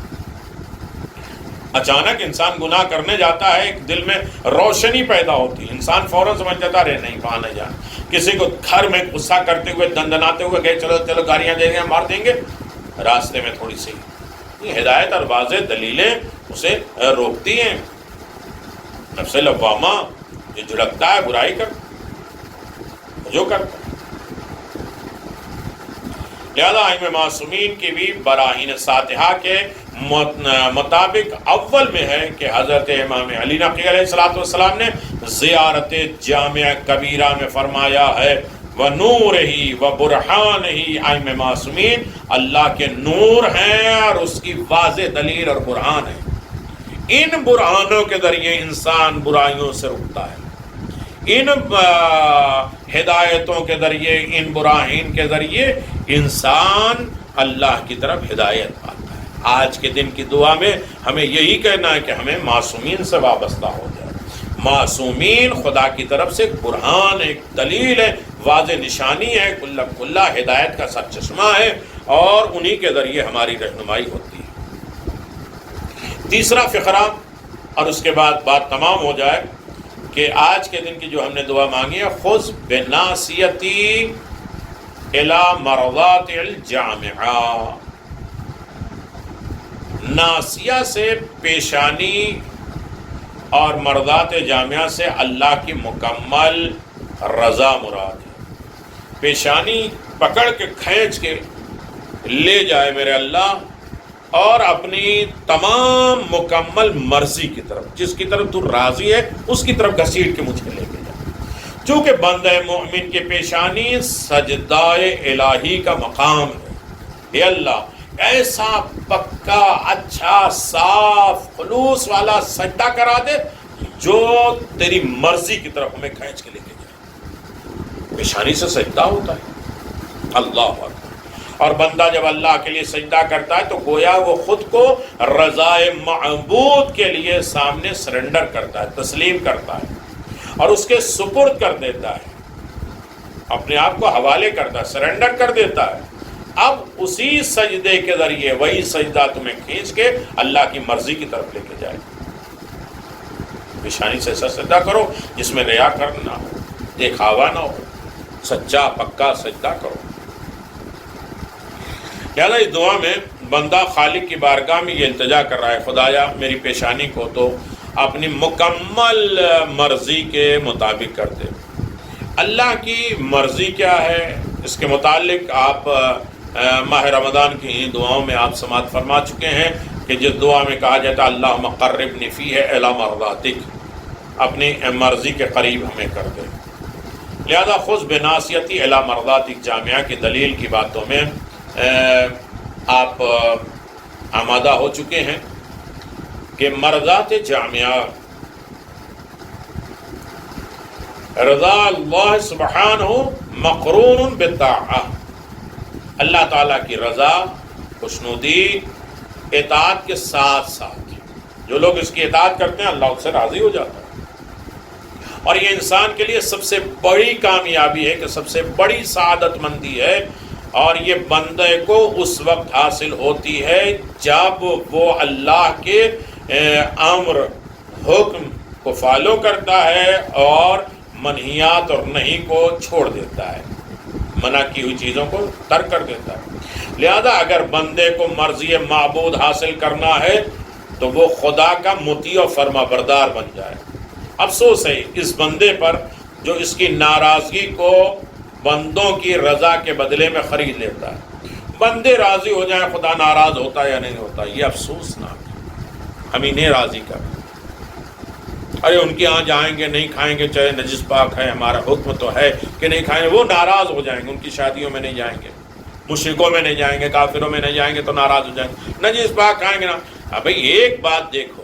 اچانک انسان گناہ کرنے جاتا ہے، ایک دل میں روشنی پیدا ہوتی ہے، انسان فوراً سمجھ جاتا ہے نہیں وہاں نہیں جانا۔ کسی کو گھر میں غصہ کرتے ہوئے دندناتے ہوئے گئے چلو چلو گالیاں دے دیں مار دیں گے، راستے میں تھوڑی سی یہ ہدایت اور واضح دلیلیں اسے روکتی ہیں۔ نفس لوامہ جو جھڑکتا ہے برائی کر جو کرتا ہے۔ لہذا ائمہ معصومین کی بھی براہین ساتحہ کے مطابق اول میں ہے کہ حضرت امام علی نقی علیہ السلام نے زیارت جامع کبیرہ میں فرمایا ہے وَنُورِهِ وَبُرْحَانِهِ، ائمہ معصومین اللہ کے نور ہیں اور اس کی واضح دلیل اور برہان ہے۔ ان برہانوں کے ذریعے انسان برائیوں سے رکتا ہے، ان ہدایتوں کے ذریعے، ان براہین کے ذریعے انسان اللہ کی طرف ہدایت پاتا ہے۔ آج کے دن کی دعا میں ہمیں یہی کہنا ہے کہ ہمیں معصومین سے وابستہ ہو جائے۔ معصومین خدا کی طرف سے ایک برہان، ایک دلیل ہے، واضح نشانی ہے، کلہ ہدایت کا سر چشمہ ہے، اور انہی کے ذریعے ہماری رہنمائی ہوتی ہے۔ تیسرا فقرہ اور اس کے بعد بات تمام ہو جائے کہ آج کے دن کی جو ہم نے دعا مانگی ہے خذ بناصیتی الی مرضات الجامعہ، ناصیہ سے پیشانی اور مرضات جامعہ سے اللہ کی مکمل رضا مراد ہے۔ پیشانی پکڑ کے کھینچ کے لے جائے میرے اللہ، اور اپنی تمام مکمل مرضی کی طرف، جس کی طرف تو راضی ہے اس کی طرف گھسیٹ کے مجھے لے کے جائے۔ چونکہ بندہ مومن کے پیشانی سجدہ الہی کا مقام ہے۔ اے اللہ ایسا پکا اچھا صاف خلوص والا سجدہ کرا دے جو تیری مرضی کی طرف ہمیں کھینچ کے لے کے جائے۔ پیشانی سے سجدہ ہوتا ہے، اللہ اکبر۔ اور بندہ جب اللہ کے لیے سجدہ کرتا ہے تو گویا وہ خود کو رضائے معبود کے لیے سامنے سرنڈر کرتا ہے، تسلیم کرتا ہے، اور اس کے سپرد کر دیتا ہے، اپنے آپ کو حوالے کرتا ہے، سرنڈر کر دیتا ہے۔ اب اسی سجدے کے ذریعے وہی سجدہ تمہیں کھینچ کے اللہ کی مرضی کی طرف لے کے جائے۔ پیشانی سے ایسا سجدہ کرو جس میں ریا کرنا ہو، دکھاوا نہ ہو، سچا پکا سجدہ کرو۔ لہٰذا اس دعا میں بندہ خالق کی بارگاہ میں یہ التجا کر رہا ہے، خدایا میری پیشانی کو تو اپنی مکمل مرضی کے مطابق کر دے۔ اللہ کی مرضی کیا ہے اس کے متعلق آپ ماہ رمضان کی دعاؤں میں آپ سماعت فرما چکے ہیں کہ جس دعا میں کہا جاتا ہے اللہم قربنی فیہ الی مرضاتک، اپنی مرضی کے قریب ہمیں کر دے۔ لہذا خذ بناصیتی الی مرضاتک جامعہ کی دلیل کی باتوں میں آپ آمادہ ہو چکے ہیں کہ مرضات جامعہ رضا اللہ سبحانہ مقرون بالطاعہ، اللہ تعالیٰ کی رضا خوشنودی اطاعت کے ساتھ ساتھ، جو لوگ اس کی اطاعت کرتے ہیں اللہ اس سے راضی ہو جاتا ہے۔ اور یہ انسان کے لیے سب سے بڑی کامیابی ہے کہ سب سے بڑی سعادت مندی ہے، اور یہ بندے کو اس وقت حاصل ہوتی ہے جب وہ اللہ کے امر حکم کو فالو کرتا ہے اور منہیات اور نہیں کو چھوڑ دیتا ہے، منع کی ہوئی چیزوں کو ترک کر دیتا ہے۔ لہذا اگر بندے کو مرضی معبود حاصل کرنا ہے تو وہ خدا کا مطیع و فرما بردار بن جائے۔ افسوس ہے اس بندے پر جو اس کی ناراضگی کو بندوں کی رضا کے بدلے میں خرید لیتا ہے۔ بندے راضی ہو جائیں، خدا ناراض ہوتا ہے یا نہیں ہوتا، یہ افسوسناک ہے، ہم انہیں راضی کریں۔ ارے ان کے یہاں جائیں گے، نہیں کھائیں گے، چاہے نجس پاک ہے، ہمارا حکم تو ہے کہ نہیں کھائیں گے، وہ ناراض ہو جائیں گے، ان کی شادیوں میں نہیں جائیں گے، مشرکوں میں نہیں جائیں گے، کافروں میں نہیں جائیں گے تو ناراض ہو جائیں گے، نجس پاک کھائیں گے نا۔ اب بھائی ایک بات دیکھو،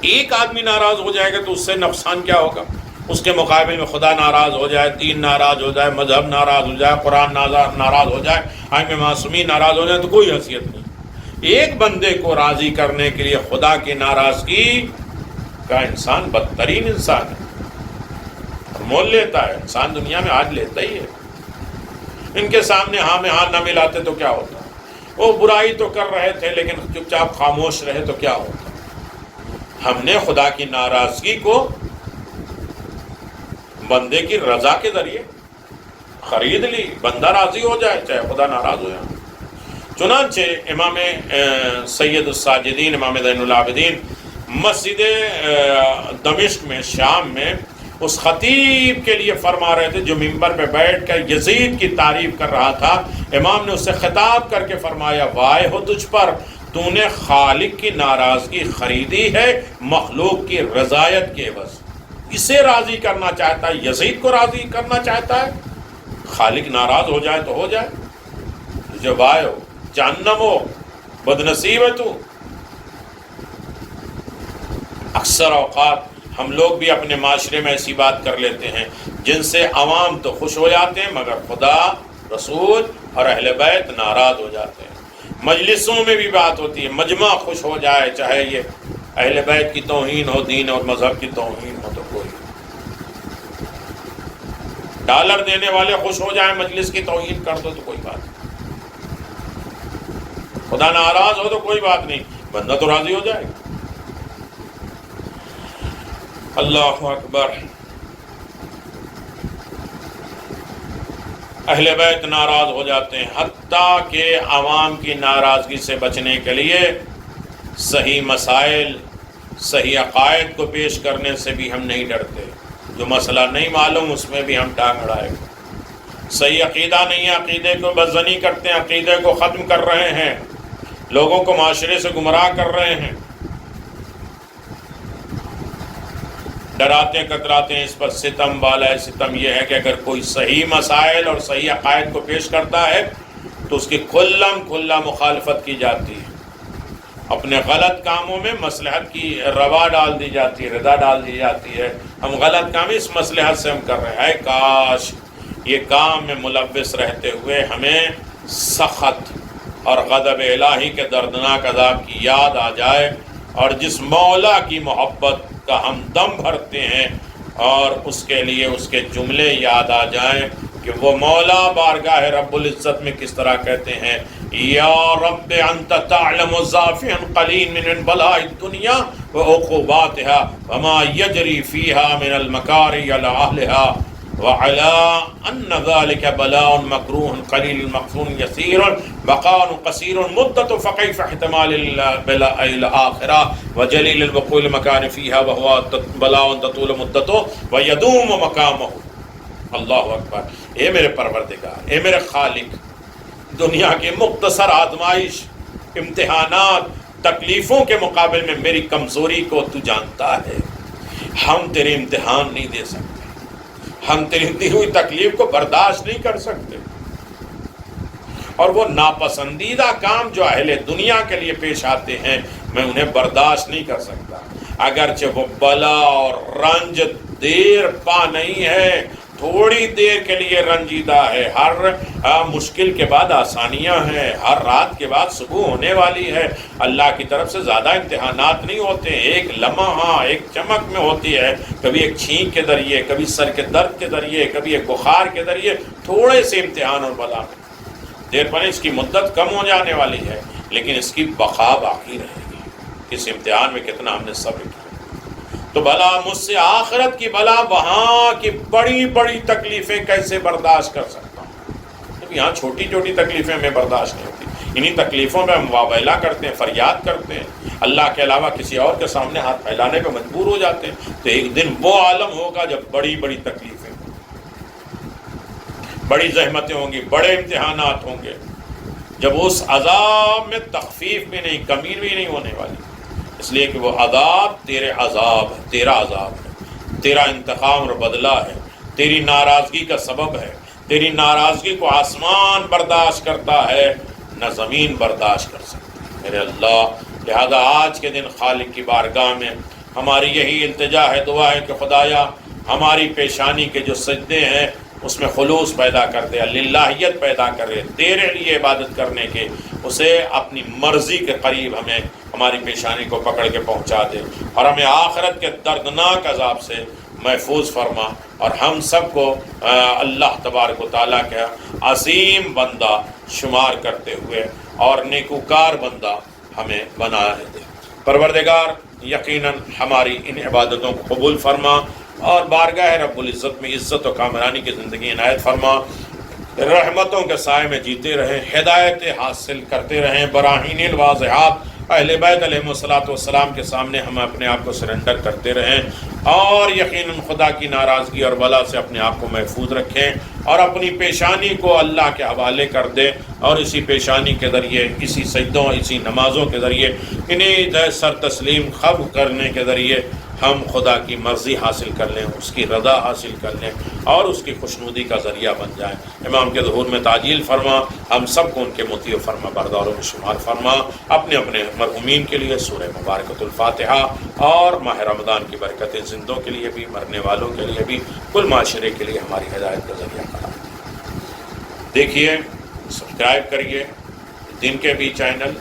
ایک آدمی ناراض ہو جائے گا تو اس سے نقصان کیا ہوگا؟ اس کے مقابل میں خدا ناراض ہو جائے، دین ناراض ہو جائے، مذہب ناراض ہو جائے، قرآن ناراض ہو جائے، ائمہ معصومین ناراض ہو جائے تو کوئی حیثیت نہیں۔ ایک بندے کو راضی کرنے کے لیے خدا کی ناراضگی کا انسان بدترین انسان ہے، اور مول لیتا ہے۔ انسان دنیا میں آج لیتا ہی ہے۔ ان کے سامنے ہاں میں ہاں نہ ملاتے تو کیا ہوتا؟ وہ برائی تو کر رہے تھے لیکن چپ چاپ خاموش رہے تو کیا ہوتا؟ ہم نے خدا کی ناراضگی کو بندے کی رضا کے ذریعے خرید لی، بندہ راضی ہو جائے چاہے خدا ناراض ہو جائے۔ چنانچہ امام سید الساجدین، امام زین العابدین مسجد دمشق میں، شام میں، اس خطیب کے لیے فرما رہے تھے جو ممبر پہ بیٹھ کر یزید کی تعریف کر رہا تھا۔ امام نے اسے خطاب کر کے فرمایا، وائے ہو تجھ پر، تو نے خالق کی ناراضگی خریدی ہے مخلوق کی رضایت کے عوض۔ اسے راضی کرنا چاہتا ہے، یزید کو راضی کرنا چاہتا ہے، خالق ناراض ہو جائے تو ہو جائے، تجھے وائے ہو، جہنم ہو، بدنصیب ہے تو۔ اکثر اوقات ہم لوگ بھی اپنے معاشرے میں ایسی بات کر لیتے ہیں جن سے عوام تو خوش ہو جاتے ہیں مگر خدا، رسول اور اہل بیت ناراض ہو جاتے ہیں۔ مجلسوں میں بھی بات ہوتی ہے، مجمع خوش ہو جائے، چاہے یہ اہل بیت کی توہین ہو، دین اور مذہب کی توہین ہو تو کوئی، ڈالر دینے والے خوش ہو جائیں، مجلس کی توہین کر دو تو کوئی بات نہیں، خدا ناراض ہو تو کوئی بات نہیں، بندہ تو راضی ہو جائے گا۔ اللہ اکبر۔ اہل بیت ناراض ہو جاتے ہیں، حتیٰ کہ عوام کی ناراضگی سے بچنے کے لیے صحیح مسائل، صحیح عقائد کو پیش کرنے سے بھی ہم نہیں ڈرتے۔ جو مسئلہ نہیں معلوم اس میں بھی ہم ٹانگ اڑائے گا۔ صحیح عقیدہ نہیں ہے، عقیدے کو بدزنی کرتے ہیں، عقیدے کو ختم کر رہے ہیں، لوگوں کو معاشرے سے گمراہ کر رہے ہیں، ڈراتے کتراتے ہیں۔ اس پر ستم والا ہے۔ ستم یہ ہے کہ اگر کوئی صحیح مسائل اور صحیح عقائد کو پیش کرتا ہے تو اس کی کھلا مخالفت کی جاتی ہے، اپنے غلط کاموں میں مصلحت کی روا ڈال دی جاتی ہے، رضا ڈال دی جاتی ہے۔ ہم غلط کام اس مصلحت سے ہم کر رہے ہیں، کاش یہ کام میں ملوث رہتے ہوئے ہمیں سخط اور غضب الہی کے دردناک عذاب کی یاد آ جائے، اور جس مولا کی محبت کا ہم دم بھرتے ہیں اور اس کے لیے اس کے جملے یاد آ جائیں کہ وہ مولا بارگاہ رب العزت میں کس طرح کہتے ہیں، یا رب انت تعلم ضافعا قلیل من بلاء الدنیا وعقوباتها وما يجري فيها من المكاره على اهلها وعلى ان ذلك بلاء مكروه قليل مغفور يسير بقاء قصير مدة فكيف احتمال البلاء الاخره وجليل الوقوع المكان فيها وهو بلاء تطول مدته ويدوم مقامه۔ اللہ اکبر۔ اے میرے پروردگار، اے میرے خالق، دنیا کی مختصر آزمائش، امتحانات، تکلیفوں کے مقابل میں میری کمزوری کو تو جانتا ہے۔ ہم تیرے امتحان نہیں دے سکتے، ہم تیری دی ہوئی تکلیف کو برداشت نہیں کر سکتے، اور وہ ناپسندیدہ کام جو اہل دنیا کے لیے پیش آتے ہیں میں انہیں برداشت نہیں کر سکتا، اگرچہ وہ بلا اور رنج دیر پا نہیں ہے، تھوڑی دیر کے لیے رنجیدہ ہے، ہر مشکل کے بعد آسانیاں ہیں، ہر رات کے بعد صبح ہونے والی ہے۔ اللہ کی طرف سے زیادہ امتحانات نہیں ہوتے، ایک لمحہ ایک چمک میں ہوتی ہے، کبھی ایک چھینک کے ذریعے، کبھی سر کے درد کے ذریعے، کبھی ایک بخار کے ذریعے، تھوڑے سے امتحان اور بلا دیر پر اس کی مدت کم ہو جانے والی ہے، لیکن اس کی بقا باقی رہے گی۔ اس امتحان میں کتنا ہم نے صبر کیا۔ تو بلا مجھ سے آخرت کی بلا، وہاں کی بڑی بڑی تکلیفیں کیسے برداشت کر سکتا ہوں؟ تو یہاں چھوٹی چھوٹی تکلیفیں میں برداشت نہیں ہوتی، انہی تکلیفوں میں ہم واویلا کرتے ہیں، فریاد کرتے ہیں، اللہ کے علاوہ کسی اور کے سامنے ہاتھ پھیلانے پہ مجبور ہو جاتے ہیں۔ تو ایک دن وہ عالم ہوگا جب بڑی بڑی تکلیفیں، بڑی زحمتیں ہوں گی، بڑے امتحانات ہوں گے، جب اس عذاب میں تخفیف بھی نہیں، کمی بھی نہیں ہونے والی، اس لیے کہ وہ عذاب تیرے عذاب ہے، تیرا عذاب ہے، تیرا انتقام اور بدلہ ہے، تیری ناراضگی کا سبب ہے۔ تیری ناراضگی کو آسمان برداشت کرتا ہے، نہ زمین برداشت کر سکتی میرے اللہ۔ لہذا آج کے دن خالق کی بارگاہ میں ہماری یہی التجا ہے، دعا ہے کہ خدایا ہماری پیشانی کے جو سجدے ہیں اس میں خلوص پیدا کر دے، للہیت پیدا کرے، تیرے لیے عبادت کرنے کے، اسے اپنی مرضی کے قریب ہمیں ہماری پیشانی کو پکڑ کے پہنچا دے، اور ہمیں آخرت کے دردناک عذاب سے محفوظ فرما، اور ہم سب کو اللہ تبارک و تعالیٰ کا عظیم بندہ شمار کرتے ہوئے اور نیکوکار بندہ ہمیں بنا دے۔ پروردگار یقیناً ہماری ان عبادتوں کو قبول فرما، اور بارگاہ رب العزت میں عزت و کامرانی کی زندگی عنایت فرما، رحمتوں کے سائے میں جیتے رہیں، ہدایت حاصل کرتے رہیں، براہین الواضحات اہل بیت علیہ السلام کے سامنے ہم اپنے آپ کو سرنڈر کرتے رہیں، اور یقیناً خدا کی ناراضگی اور بلا سے اپنے آپ کو محفوظ رکھیں، اور اپنی پیشانی کو اللہ کے حوالے کر دیں، اور اسی پیشانی کے ذریعے، اسی سجدوں، اسی نمازوں کے ذریعے، انہیں سر تسلیم خب کرنے کے ذریعے ہم خدا کی مرضی حاصل کر لیں، اس کی رضا حاصل کر لیں، اور اس کی خوشنودی کا ذریعہ بن جائیں۔ امام کے ظہور میں تعجیل فرما، ہم سب کو ان کے مطیع و فرما برداروں میں شمار فرما۔ اپنے اپنے مرحومین کے لیے سورہ مبارکۃ الفاتحہ اور ماہ رمضان کی برکتیں زندوں کے لیے بھی، مرنے والوں کے لیے بھی، کل معاشرے کے لیے ہماری ہدایت کا ذریعہ قرار دیکھیے، سبسکرائب کریے دن کے بھی چینل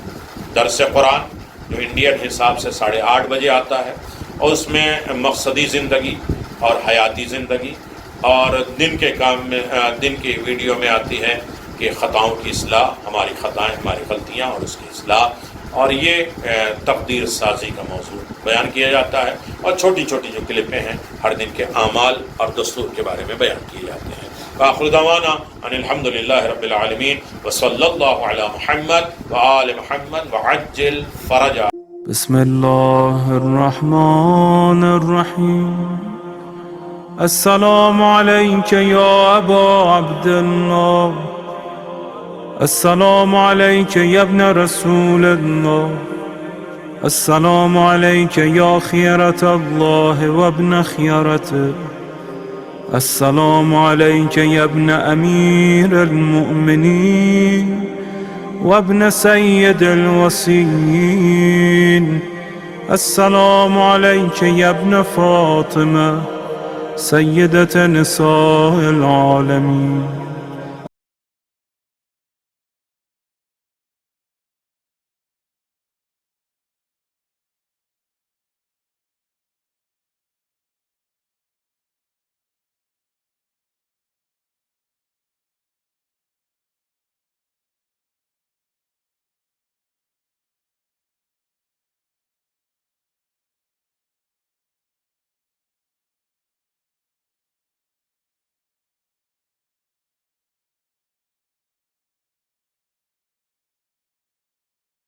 درس قرآن، جو انڈین حساب سے 8:30 بجے آتا ہے، اور اس میں مقصدی زندگی اور حیاتی زندگی، اور دن کے کام میں، دن کی ویڈیو میں آتی ہے کہ خطاؤں کی اصلاح، ہماری خطائیں، ہماری غلطیاں اور اس کی اصلاح، اور یہ تقدیر سازی کا موضوع بیان کیا جاتا ہے، اور چھوٹی چھوٹی جو کلپیں ہیں ہر دن کے اعمال اور دستور کے بارے میں بیان کیے جاتے ہیں۔ وآخر دعوانا ان الحمد للہ رب العالمین، وصلی اللہ علی محمد وآل محمد وعجل فرجا۔ بسم اللہ الرحمن الرحیم۔ السلام علیک یا ابا عبداللہ، السلام علیک یا ابن رسول اللہ، السلام علیک یا خیرت اللہ وابن خیرته، السلام علیک یا ابن امیر المؤمنین وابن سید الوصیین، السلام علیک یا ابن فاطمہ سیدۃ نساء العالمین۔